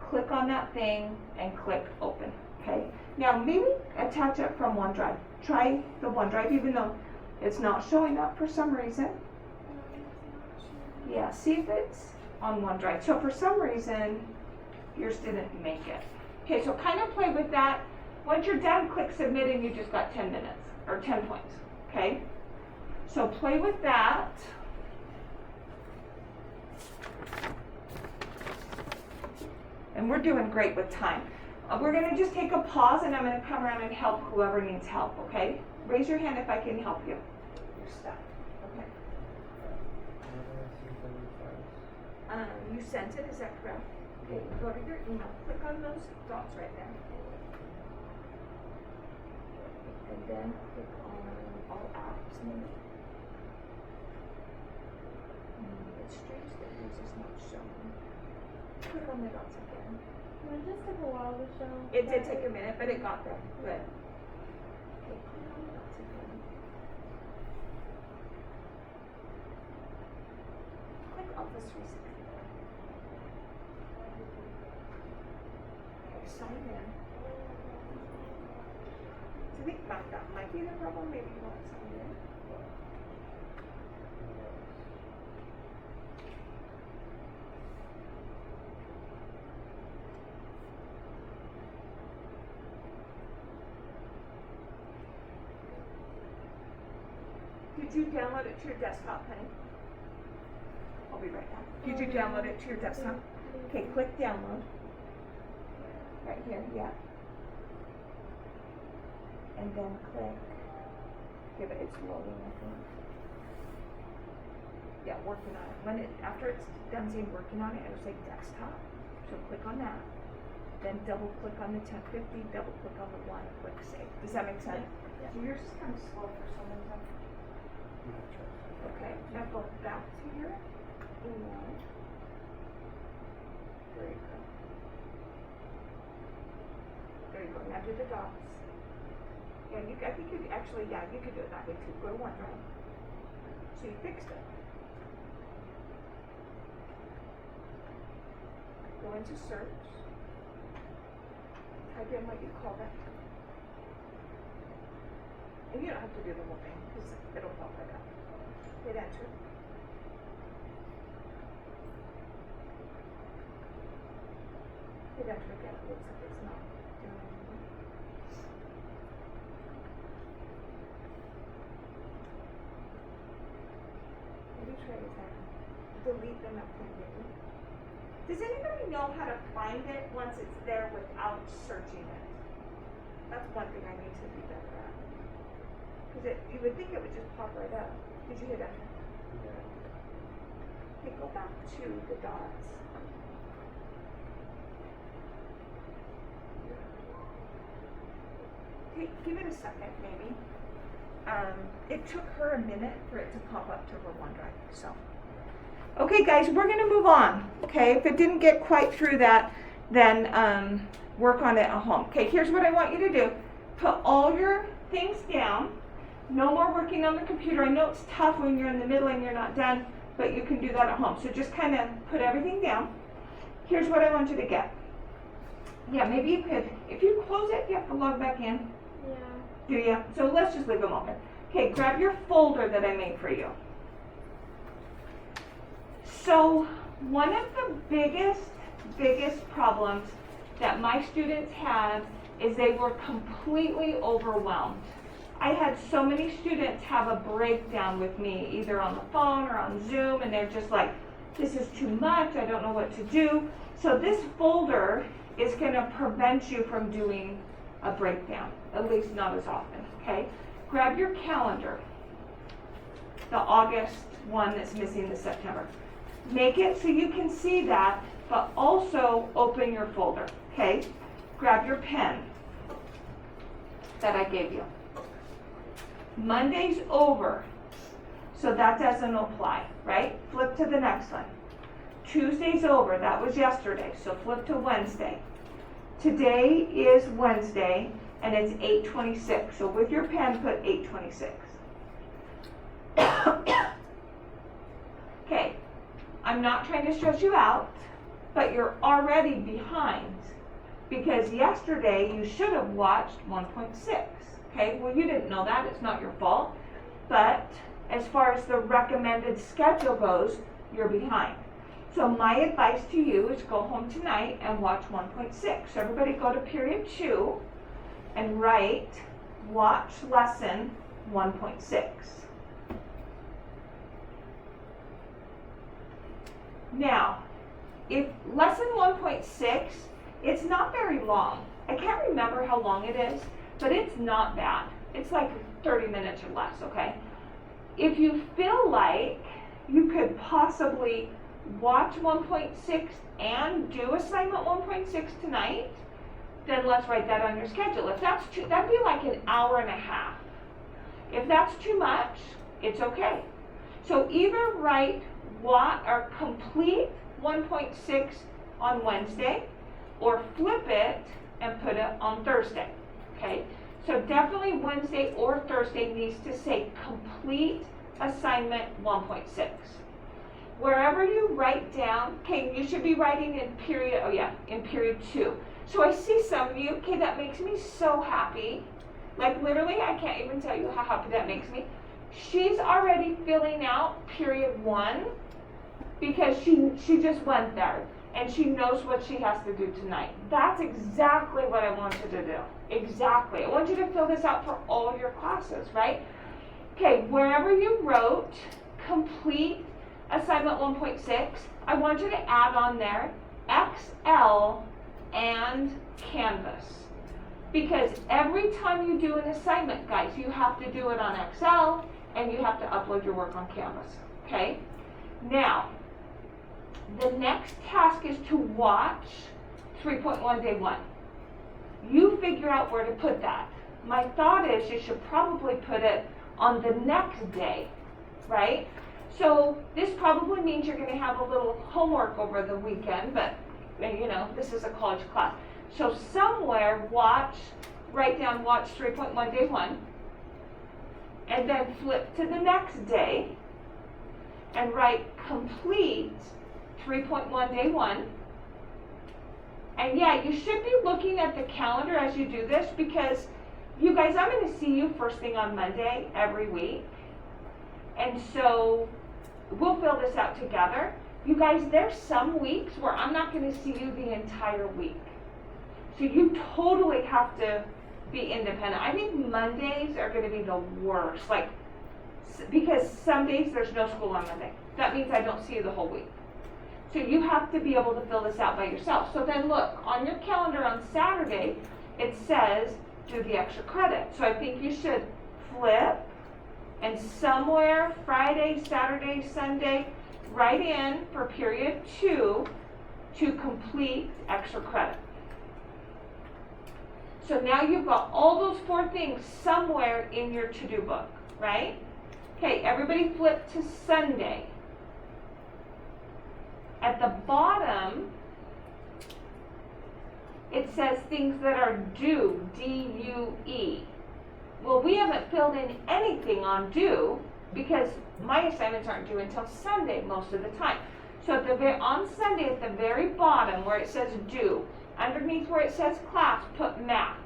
click on that thing, and click Open, okay? Now, maybe attach it from OneDrive. Try the OneDrive, even though it's not showing up for some reason. Yeah, see if it's on OneDrive. So for some reason, yours didn't make it. Okay, so kind of play with that. Once you're done, click Submit, and you just got 10 minutes, or 10 points, okay? So play with that. And we're doing great with time. We're going to just take a pause and I'm going to come around and help whoever needs help, okay? Raise your hand if I can help you. You're stuck. Okay. You sent it, is that correct? Okay, go to your email. Click on those dots right there. And then click on all apps. It's strange that this is not showing. Click on the dots again. It just took a while to show. It did take a minute, but it got there. Good. Okay, click on the dots again. Click Office 365. Okay, sign in. So I think that might be the problem. Maybe you want to sign in. Did you download it to your desktop, honey? I'll be right back. Did you download it to your desktop? Okay, click download. Right here, yeah. And then click, give it, it's loading, I think. Yeah, working on it. When after it's done saying working on it, it'll say desktop. So click on that. Then double click on the 1050, double click on the one, click save. Does that make sense? Yeah. So yours is kind of slow for some reason. Okay, now go back to your email. There you go. There you go, now do the dots. Yeah, I think you actually, yeah, you could do it that way too. Go to OneDrive. So you fixed it. Go into search. Type in what you call it. And you don't have to do the whole thing because it'll pop right up. Hit enter. Hit enter again. It looks like it's not doing anything. Maybe try this out. Delete the nothing. Does anybody know how to find it once it's there without searching it? That's one thing I need to be better at. Because you would think it would just pop right up. Did you hit enter? Okay, go back to the dots. Okay, give it a second, maybe. It took her a minute for it to pop up to her OneDrive, so. Okay, guys, we're going to move on. Okay, if it didn't get quite through that, then work on it at home. Okay, here's what I want you to do. Put all your things down. No more working on the computer. I know it's tough when you're in the middle and you're not done, but you can do that at home. So just kind of put everything down. Here's what I want you to get. Yeah, maybe you could, if you close it, you have to log back in. Yeah. Do you? So let's just leave them open. Okay, grab your folder that I made for you. So one of the biggest problems that my students had is they were completely overwhelmed. I had so many students have a breakdown with me, either on the phone or on Zoom, and they're just like, this is too much, I don't know what to do. So this folder is going to prevent you from doing a breakdown, at least not as often, okay? Grab your calendar, the August one that's missing the September. Make it so you can see that, but also open your folder, okay? Grab your pen that I gave you. Monday's over, so that doesn't apply, right? Flip to the next one. Tuesday's over, that was yesterday, so flip to Wednesday. Today is Wednesday, and it's 8:26, so with your pen, put 8:26. Okay, I'm not trying to stress you out, but you're already behind, because yesterday you should have watched 1.6. Okay, well, you didn't know that, it's not your fault, but as far as the recommended schedule goes, you're behind. So my advice to you is go home tonight and watch 1.6. So everybody go to period 2 and write watch lesson 1.6. Now, if lesson 1.6, it's not very long. I can't remember how long it is, but it's not bad. It's like 30 minutes or less, okay? If you feel like you could possibly watch 1.6 and do assignment 1.6 tonight, then let's write that on your schedule. If that's too, that'd be like an hour and a half. If that's too much, it's okay. So either write what or complete 1.6 on Wednesday, or flip it and put it on Thursday. Okay, so definitely Wednesday or Thursday needs to say complete assignment 1.6. Wherever you write down, okay, you should be writing in period, in period 2. So I see some of you, okay, that makes me so happy. Like literally, I can't even tell you how happy that makes me. She's already filling out period 1 because she just went there and she knows what she has to do tonight. That's exactly what I want you to do. Exactly. I want you to fill this out for all your classes, right? Okay, wherever you wrote complete assignment 1.6, I want you to add on there Excel and Canvas. Because every time you do an assignment, guys, you have to do it on Excel and you have to upload your work on Canvas. Okay? Now, the next task is to watch 3.1 day 1. You figure out where to put that. My thought is you should probably put it on the next day. right? So this probably means you're gonna have a little homework over the weekend, but you know, this is a college class. So somewhere write down watch 3.1 day 1, and then flip to the next day and write complete 3.1 day 1. And yeah, you should be looking at the calendar as you do this, because you guys, I'm going to see you first thing on Monday every week. And so we'll fill this out together. You guys, there's some weeks where I'm not going to see you the entire week. So you totally have to be independent. I think Mondays are going to be the worst, because some days there's no school on Monday. That means I don't see you the whole week. So you have to be able to fill this out by yourself. So then look, on your calendar on Saturday, it says do the extra credit. So I think you should flip, and somewhere Friday, Saturday, Sunday, write in for period 2 to complete extra credit. So now you've got all those 4 things somewhere in your to-do book, right? Okay, everybody flip to Sunday. At the bottom, it says things that are due, D-U-E. Well, we haven't filled in anything on due because my assignments aren't due until Sunday most of the time. So on Sunday at the very bottom where it says due, underneath where it says class, put math.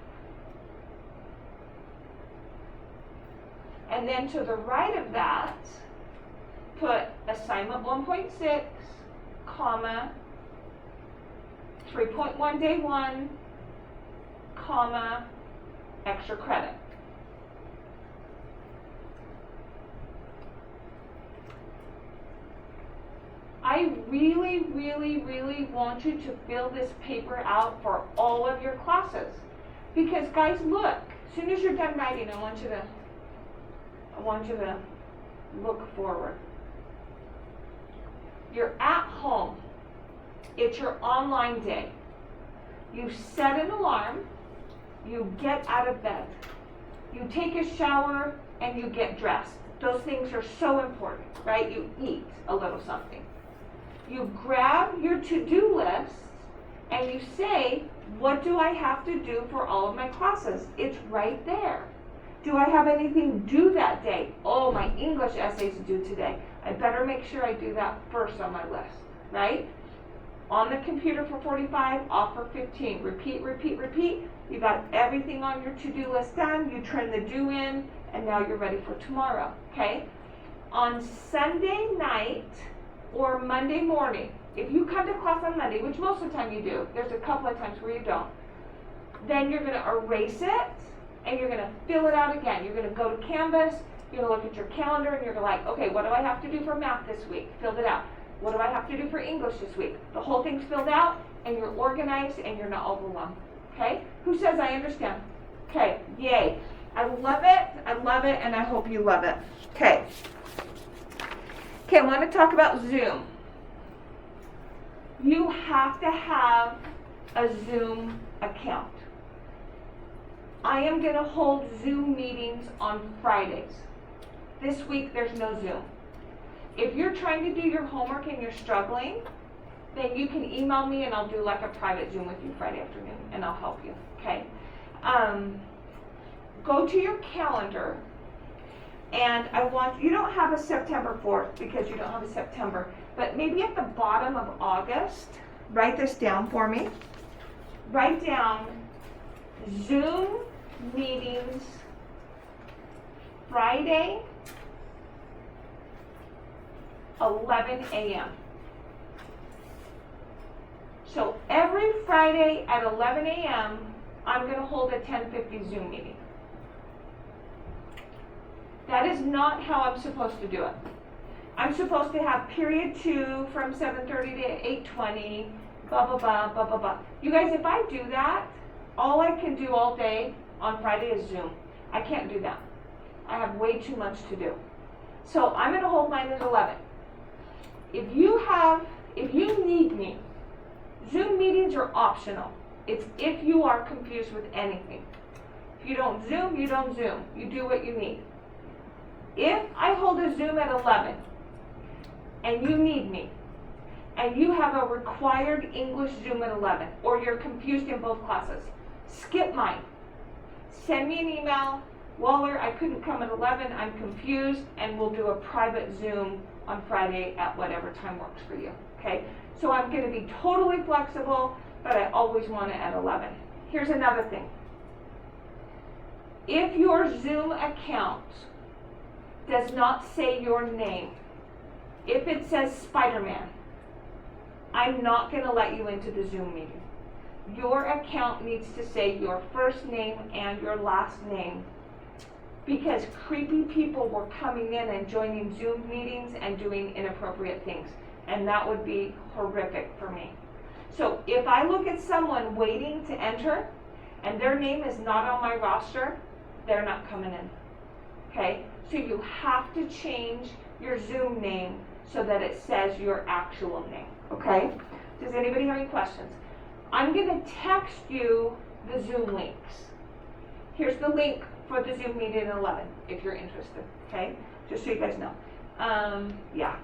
And then to the right of that, put assignment 1.6, comma, 3.1 day 1, comma, extra credit. I really, really, really want you to fill this paper out for all of your classes. Because guys, look, as soon as you're done writing, I want you to look forward. You're at home. It's your online day. You set an alarm, you get out of bed, you take a shower, and you get dressed. Those things are so important, right? You eat a little something. You grab your to-do list and you say, what do I have to do for all of my classes? It's right there. Do I have anything due that day? Oh, my English essay's due today. I better make sure I do that first on my list, right? On the computer for 45, off for 15. Repeat, repeat, repeat. You got everything on your to-do list done. You turn the due in, and now you're ready for tomorrow, okay? On Sunday night or Monday morning, if you come to class on Monday, which most of the time you do, there's a couple of times where you don't, then you're going to erase it, and you're going to fill it out again. You're going to go to Canvas, you're going to look at your calendar, and you're going to like, okay, what do I have to do for math this week? Filled it out. What do I have to do for English this week? The whole thing's filled out, and you're organized, and you're not overwhelmed. Okay? Who says I understand? Okay, yay. I love it, and I hope you love it. Okay. Okay, I want to talk about Zoom. You have to have a Zoom account. I am going to hold Zoom meetings on Fridays. This week, there's no Zoom. If you're trying to do your homework and you're struggling, then you can email me and I'll do like a private Zoom with you Friday afternoon and I'll help you, okay? Go to your calendar and you don't have a September 4th because you don't have a September, but maybe at the bottom of August, write this down for me. Write down Zoom meetings Friday, 11 a.m. So every Friday at 11 a.m., I'm going to hold a 10:50 Zoom meeting. That is not how I'm supposed to do it. I'm supposed to have period 2 from 7:30 to 8:20, blah, blah, blah, blah, blah, blah. You guys, if I do that, all I can do all day on Friday is Zoom. I can't do that. I have way too much to do. So I'm going to hold mine at 11. If you need me, Zoom meetings are optional. It's if you are confused with anything. If you don't Zoom, you don't Zoom. You do what you need. If I hold a Zoom at 11 and you need me, and you have a required English Zoom at 11, or you're confused in both classes, skip mine. Send me an email, Waller, I couldn't come at 11, I'm confused, and we'll do a private Zoom on Friday at whatever time works for you, okay? So I'm gonna be totally flexible, but I always want it at 11. Here's another thing. If your Zoom account does not say your name, if it says Spider-Man, I'm not going to let you into the Zoom meeting. Your account needs to say your first name and your last name, because creepy people were coming in and joining Zoom meetings and doing inappropriate things, and that would be horrific for me. So if I look at someone waiting to enter and their name is not on my roster, they're not coming in, okay? So you have to change your Zoom name so that it says your actual name, okay? Does anybody have any questions? I'm gonna text you the Zoom links. Here's the link for the Zoom meeting at 11, if you're interested, okay? Just so you guys know. Yeah.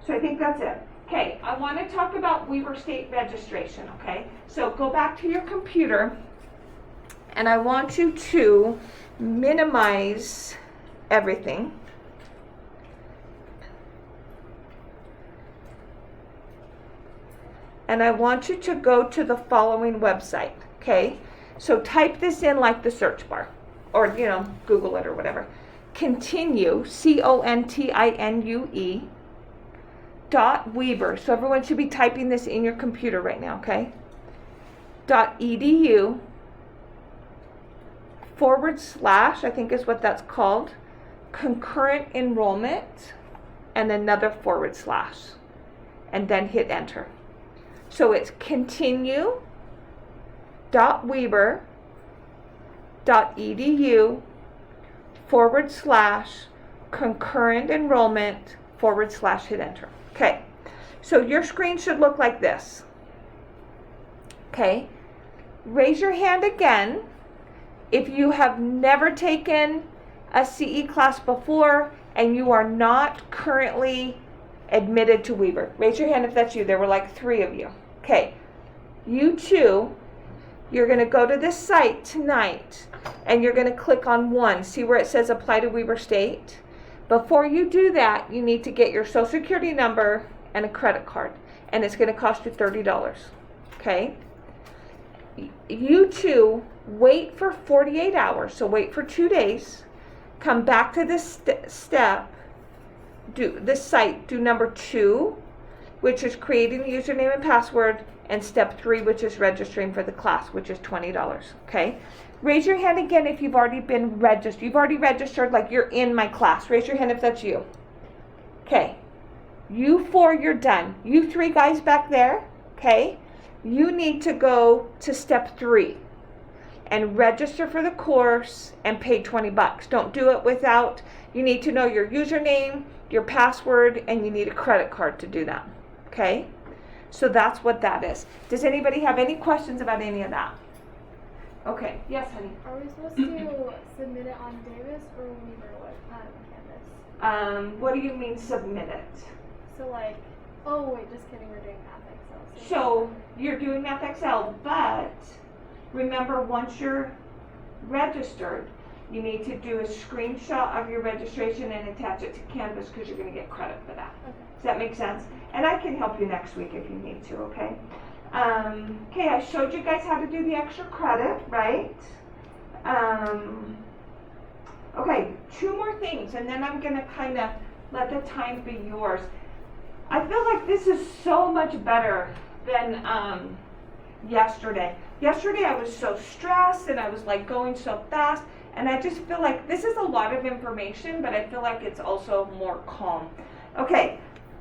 So I think that's it. Okay, I wanna talk about Weber State registration, okay? So go back to your computer, and I want you to minimize everything. And I want you to go to the following website, okay? So type this in like the search bar, or, Google it or whatever. Continue, CONTINUE, .Weber, so everyone should be typing this in your computer right now, okay? .edu / I think is what that's called, concurrent enrollment, and another / and then hit enter. So it's continue.weber.edu / concurrent enrollment / hit enter. Okay, so your screen should look like this. Okay, raise your hand again if you have never taken a CE class before and you are not currently admitted to Weber. Raise your hand if that's you. There were like 3 of you. Okay, you too, you're going to go to this site tonight and you're going to click on 1. See where it says apply to Weber State? Before you do that, you need to get your social security number and a credit card, and it's going to cost you $30. Okay? You too, wait for 48 hours, so wait for 2 days, come back to this step, do this site, do number 2, which is creating the username and password, and step 3, which is registering for the class, which is $20. Okay? Raise your hand again if you've already been registered. You've already registered, like you're in my class. Raise your hand if that's you. Okay. You 4, you're done. You 3 guys back there, okay? You need to go to step 3 and register for the course and pay $20. Don't do it without, you need to know your username, your password, and you need a credit card to do that, okay? So that's what that is. Does anybody have any questions about any of that? Okay, yes, honey. Are we supposed to submit it on Davis or Weber Canvas? What do you mean submit it? So just kidding, we're doing Math Excel. So you're doing Math Excel, but remember, once you're registered, you need to do a screenshot of your registration and attach it to Canvas because you're going to get credit for that. Okay. Does that make sense? And I can help you next week if you need to, okay? Okay, I showed you guys how to do the extra credit, right? Okay, 2 more things, and then I'm going to kind of let the time be yours. I feel like this is so much better than yesterday. Yesterday I was so stressed and I was like going so fast, and I just feel like this is a lot of information, but I feel like it's also more calm. Okay,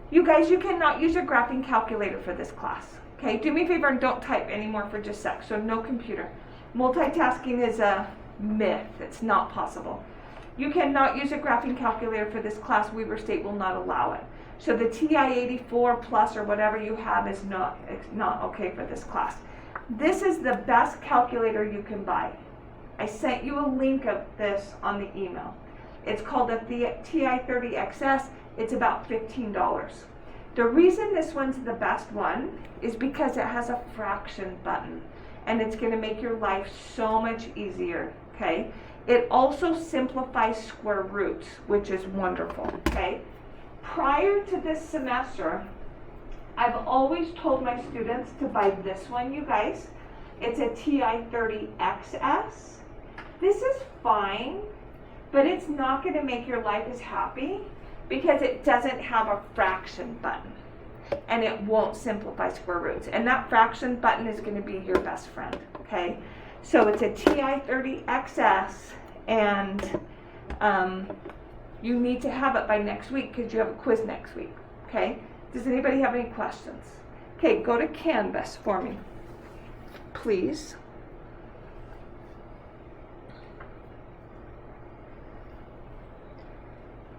you guys, you cannot use a graphing calculator for this class. Okay, do me a favor and don't type anymore for just a sec. So no computer. Multitasking is a myth. It's not possible. You cannot use a graphing calculator for this class. Weber State will not allow it. So the TI-84 plus or whatever you have is not okay for this class. This is the best calculator you can buy. I sent you a link of this on the email. It's called a TI-30XS. It's about $15. The reason this one's the best one is because it has a fraction button, and it's going to make your life so much easier, okay? It also simplifies square roots, which is wonderful, okay? Prior to this semester, I've always told my students to buy this one, you guys. It's a TI-30XS. This is fine, but it's not going to make your life as happy because it doesn't have a fraction button, and it won't simplify square roots. And that fraction button is going to be your best friend, okay? So it's a TI-30XS, and you need to have it by next week because you have a quiz next week, okay? Does anybody have any questions? Okay, go to Canvas for me, please.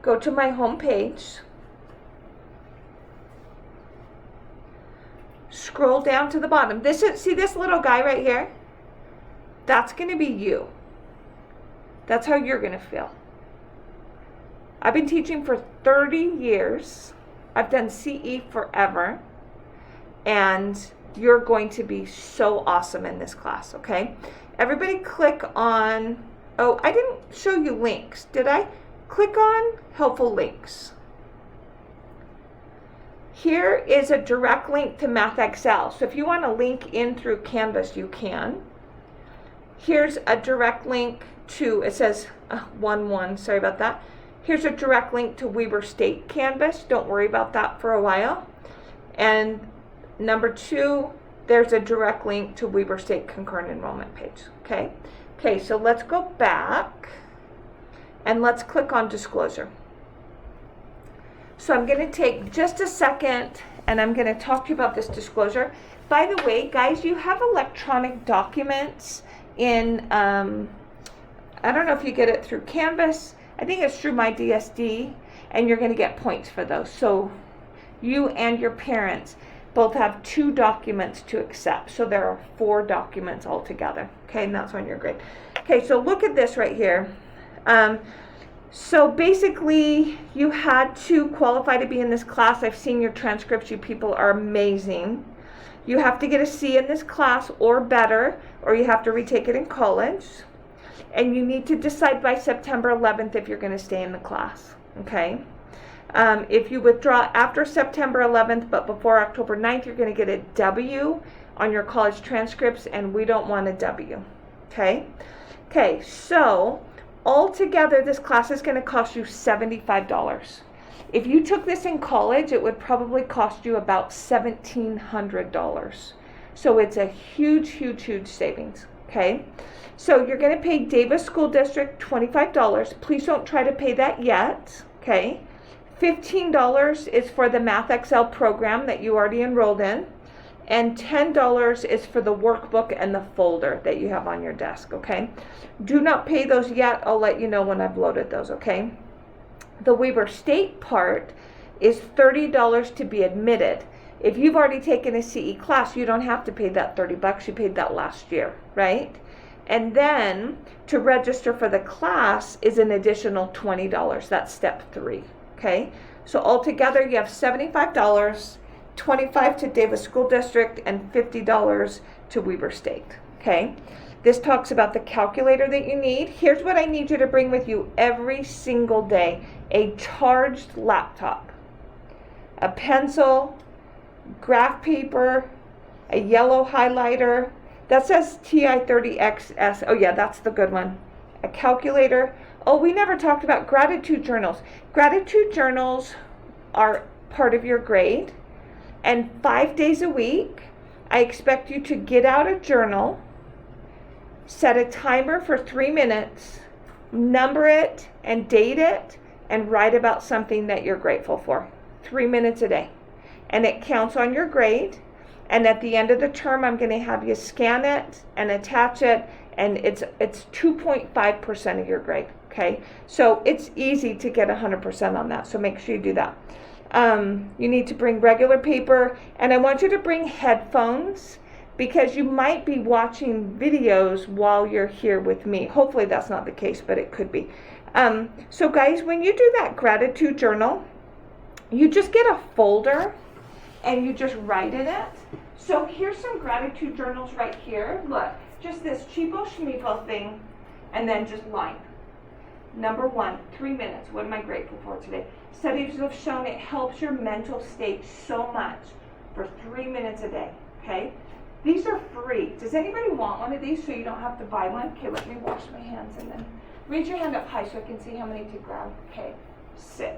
Go to my home page. Scroll down to the bottom. See this little guy right here? That's going to be you. That's how you're going to feel. I've been teaching for 30 years. I've done CE forever. And you're going to be so awesome in this class, okay? Everybody click on, oh, I didn't show you links, did I? Click on helpful links. Here is a direct link to MathXL. So if you want to link in through Canvas, you can. Here's a direct link to, it says 1-1, sorry about that. Here's a direct link to Weber State Canvas. Don't worry about that for a while. And number 2, there's a direct link to Weber State concurrent enrollment page, okay? Okay, so let's go back and let's click on disclosure. So I'm going to take just a second and I'm going to talk to you about this disclosure. By the way, guys, you have electronic documents in, I don't know if you get it through Canvas. I think it's through my DSD, and you're going to get points for those. So you and your parents both have 2 documents to accept. So there are 4 documents altogether. Okay, and that's on your grade. Okay, so look at this right here. So basically, you had to qualify to be in this class. I've seen your transcripts. You people are amazing. You have to get a C in this class or better, or you have to retake it in college. And you need to decide by September 11th if you're going to stay in the class, okay? If you withdraw after September 11th, but before October 9th, you're going to get a W on your college transcripts, and we don't want a W, okay? Okay, so altogether, this class is going to cost you $75. If you took this in college, it would probably cost you about $1,700. So it's a huge, huge, huge savings, okay? So you're going to pay Davis School District $25. Please don't try to pay that yet, okay? $15 is for the MathXL program that you already enrolled in, and $10 is for the workbook and the folder that you have on your desk, okay? Do not pay those yet. I'll let you know when I've loaded those, okay? The Weber State part is $30 to be admitted. If you've already taken a CE class, you don't have to pay that $30. You paid that last year, right? And then to register for the class is an additional $20. That's step 3, okay? So altogether you have $75, $25 to Davis School District, and $50 to Weber State, okay? This talks about the calculator that you need. Here's what I need you to bring with you every single day: a charged laptop, a pencil, graph paper, a yellow highlighter. That says TI-30XS. Oh yeah, that's the good one. A calculator. Oh, we never talked about gratitude journals. Gratitude journals are part of your grade. And 5 days a week, I expect you to get out a journal, set a timer for 3 minutes, number it and date it, and write about something that you're grateful for. 3 minutes a day. And it counts on your grade. And at the end of the term, I'm going to have you scan it and attach it, and it's 2.5% of your grade, okay? So it's easy to get 100% on that, so make sure you do that. You need to bring regular paper, and I want you to bring headphones, because you might be watching videos while you're here with me. Hopefully that's not the case, but it could be. So guys, when you do that gratitude journal, you just get a folder and you just write in it. So here's some gratitude journals right here. Look, just this cheapo schmeepo thing, and then just line. Number 1, 3 minutes. What am I grateful for today? Studies have shown it helps your mental state so much for 3 minutes a day, okay? These are free. Does anybody want one of these so you don't have to buy one? Okay, let me wash my hands and then raise your hand up high so I can see how many to grab. Okay, 6.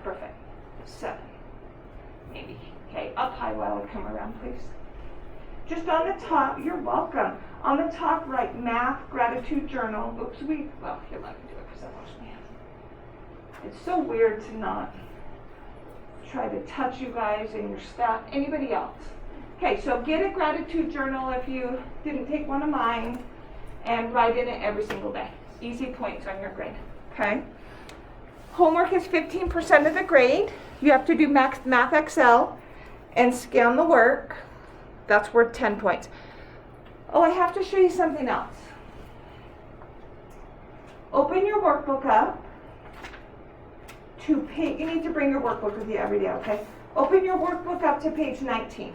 Perfect. 7. Maybe. Okay, up high while I come around, please. Just on the top, you're welcome. On the top, write math, gratitude journal. Oops, here, let me do it because I washed my hands. It's so weird to not try to touch you guys and your stuff. Anybody else? Okay, so get a gratitude journal if you didn't take one of mine and write in it every single day. Easy points on your grade, okay? Homework is 15% of the grade. You have to do Math Excel and scan the work. That's worth 10 points. Oh, I have to show you something else. Open your workbook up to page, you need to bring your workbook with you every day, okay? Open your workbook up to page 19.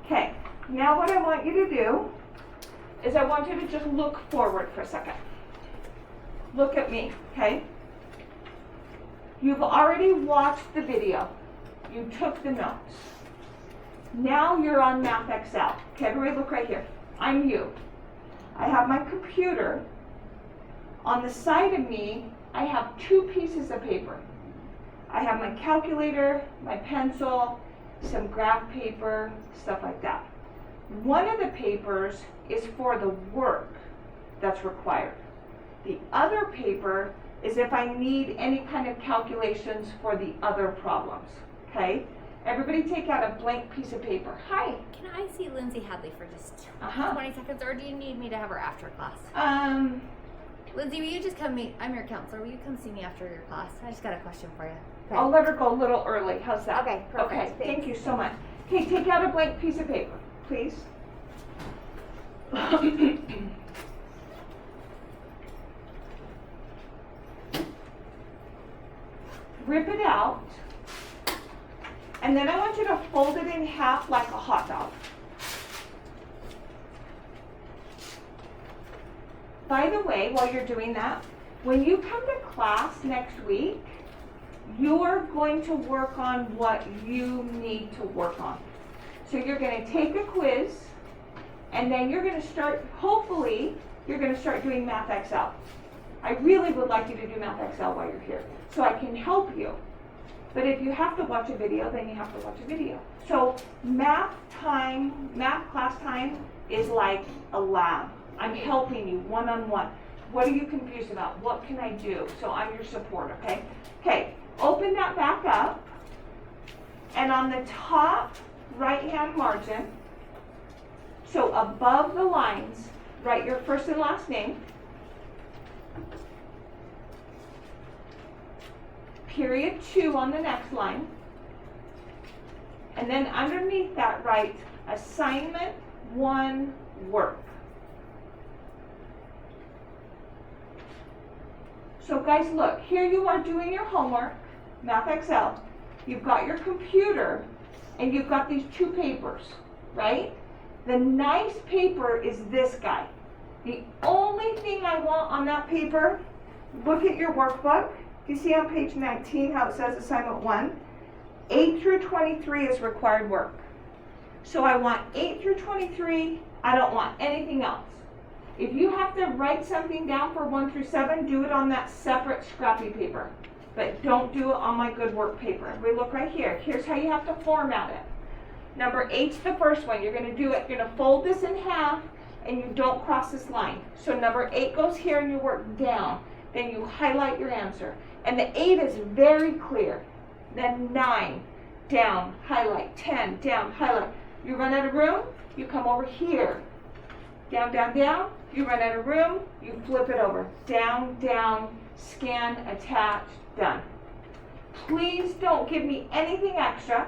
Okay, now what I want you to do is I want you to just look forward for a second. Look at me, okay? You've already watched the video. You took the notes. Now you're on Math Excel. Okay, everybody look right here. I'm you. I have my computer. On the side of me, I have 2 pieces of paper. I have my calculator, my pencil, some graph paper, stuff like that. One of the papers is for the work that's required. The other paper is if I need any kind of calculations for the other problems, okay? Everybody take out a blank piece of paper. Hi. Can I see Lindsay Hadley for just 20 seconds, or do you need me to have her after class? Lindsay, will you just come meet? I'm your counselor. Will you come see me after your class? I just got a question for you. Okay. I'll let her go a little early. How's that? Okay, perfect. Okay, thank Thanks. you so much. Okay, take out a blank piece of paper, please. Rip it out, and then I want you to fold it in half like a hot dog. By the way, while you're doing that, when you come to class next week, you're going to work on what you need to work on. So you're going to take a quiz, and then you're going to start, hopefully, you're going to start doing Math Excel. I really would like you to do Math Excel while you're here, so I can help you. But if you have to watch a video, then you have to watch a video. So math class time is like a lab. I'm helping you one-on-one. What are you confused about? What can I do? So I'm your support, okay? Okay, open that back up. And on the top right-hand margin, so above the lines, write your first and last name. Period 2 on the next line. And then underneath that write assignment 1 work. So guys, look, here you are doing your homework, Math Excel. You've got your computer and you've got these 2 papers, right? The nice paper is this guy. The only thing I want on that paper, look at your workbook. You see on page 19 how it says assignment 1? 8 through 23 is required work. So I want 8 through 23. I don't want anything else. If you have to write something down for 1 through 7, do it on that separate scrappy paper. But don't do it on my good work paper. We look right here. Here's how you have to format it. Number 8's the first one. You're going to do it. You're going to fold this in half and you don't cross this line. So number 8 goes here and you work down. Then you highlight your answer. And the 8 is very clear. Then 9, down, highlight, 10, down, highlight. You run out of room, you come over here. Down, down, down. You run out of room, you flip it over. Down, down, scan, attach, done. Please don't give me anything extra.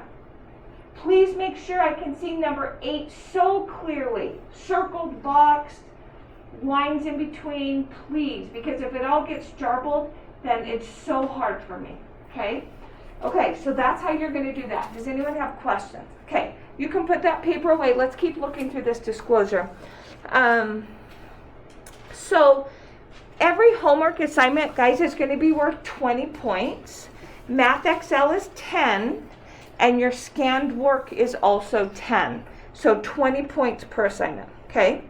Please make sure I can see number 8 so clearly, circled, boxed, lines in between, please, because if it all gets jarbled, then it's so hard for me, okay? Okay, so that's how you're gonna do that. Does anyone have questions? Okay, you can put that paper away. Let's keep looking through this disclosure. So every homework assignment, guys, is gonna be worth 20 points. Math Excel is 10, and your scanned work is also 10. So 20 points per assignment, okay?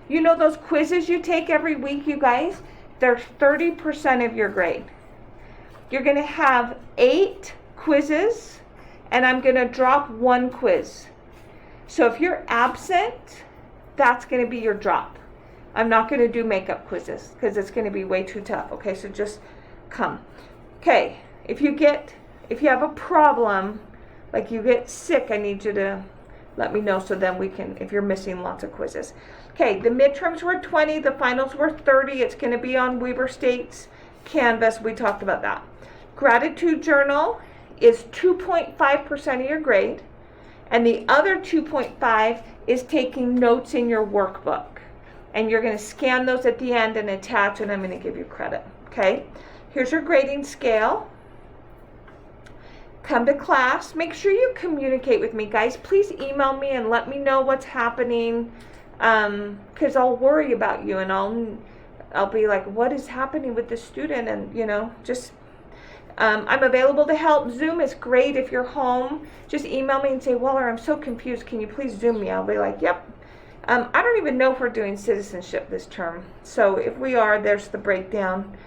You know those quizzes you take every week, you guys? They're 30% of your grade. You're gonna have 8 quizzes, and I'm gonna drop 1 quiz. So if you're absent, that's gonna be your drop. I'm not gonna do makeup quizzes because it's gonna be way too tough, okay? So just come. Okay, if you have a problem, like you get sick, I need you to let me know so then we can, if you're missing lots of quizzes. Okay, the midterms were 20, the finals were 30. It's gonna be on Weber State's Canvas. We talked about that. Gratitude journal is 2.5% of your grade, and the other 2.5 is taking notes in your workbook. And you're gonna scan those at the end and attach, and I'm gonna give you credit, okay? Here's your grading scale. Come to class. Make sure you communicate with me, guys. Please email me and let me know what's happening, because I'll worry about you, and I'll be like, what is happening with the student? And just I'm available to help. Zoom is great if you're home. Just email me and say, Waller, I'm so confused. Can you please Zoom me? I'll be like, yep. I don't even know if we're doing citizenship this term. So if we are, there's the breakdown.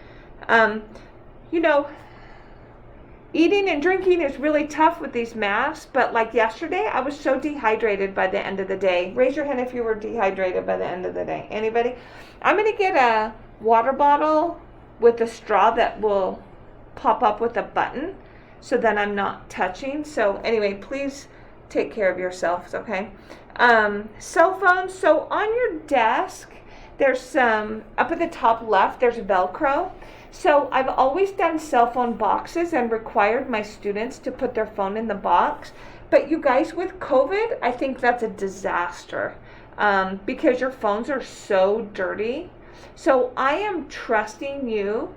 Eating and drinking is really tough with these masks, but like yesterday, I was so dehydrated by the end of the day. Raise your hand if you were dehydrated by the end of the day. Anybody? I'm going to get a water bottle with a straw that will pop up with a button, so then I'm not touching. So anyway, please take care of yourselves, okay? Cell phones. So on your desk, there's some, up at the top left, there's Velcro. So I've always done cell phone boxes and required my students to put their phone in the box. But you guys, with COVID, I think that's a disaster because your phones are so dirty. So I am trusting you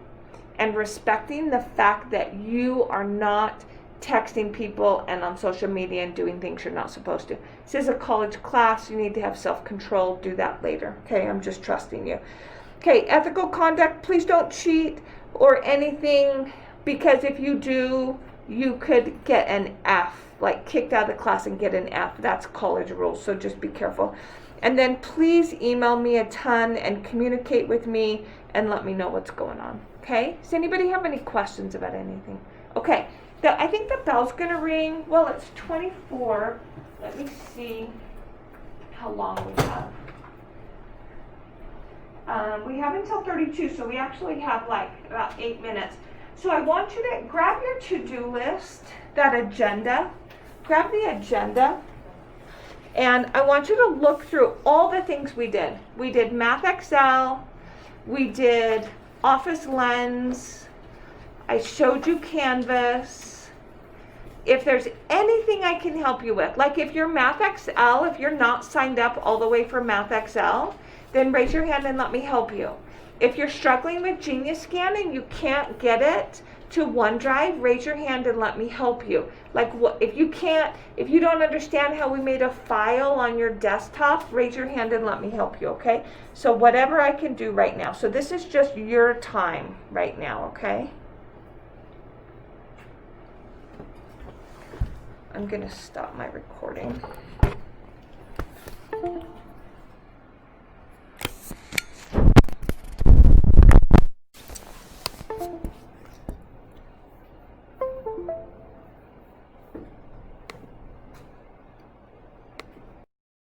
and respecting the fact that you are not texting people and on social media and doing things you're not supposed to. This is a college class. You need to have self-control. Do that later. Okay, I'm just trusting you. Okay, ethical conduct, please don't cheat or anything, because if you do, you could get an F, like kicked out of the class and get an F. That's college rules, so just be careful. And then please email me a ton and communicate with me and let me know what's going on, okay? Does anybody have any questions about anything? Okay, I think the bell's gonna ring. Well, it's 24. Let me see how long we have. We have until 32, so we actually have like about 8 minutes. So I want you to grab your to-do list, that agenda, grab the agenda, and I want you to look through all the things we did. We did Math Excel, we did Office Lens, I showed you Canvas. If there's anything I can help you with, like if you're Math Excel, if you're not signed up all the way for Math Excel, then raise your hand and let me help you. If you're struggling with Genius Scan and you can't get it to OneDrive, raise your hand and let me help you. Like what if you don't understand how we made a file on your desktop, raise your hand and let me help you, okay? So whatever I can do right now. So this is just your time right now, okay? I'm gonna stop my recording.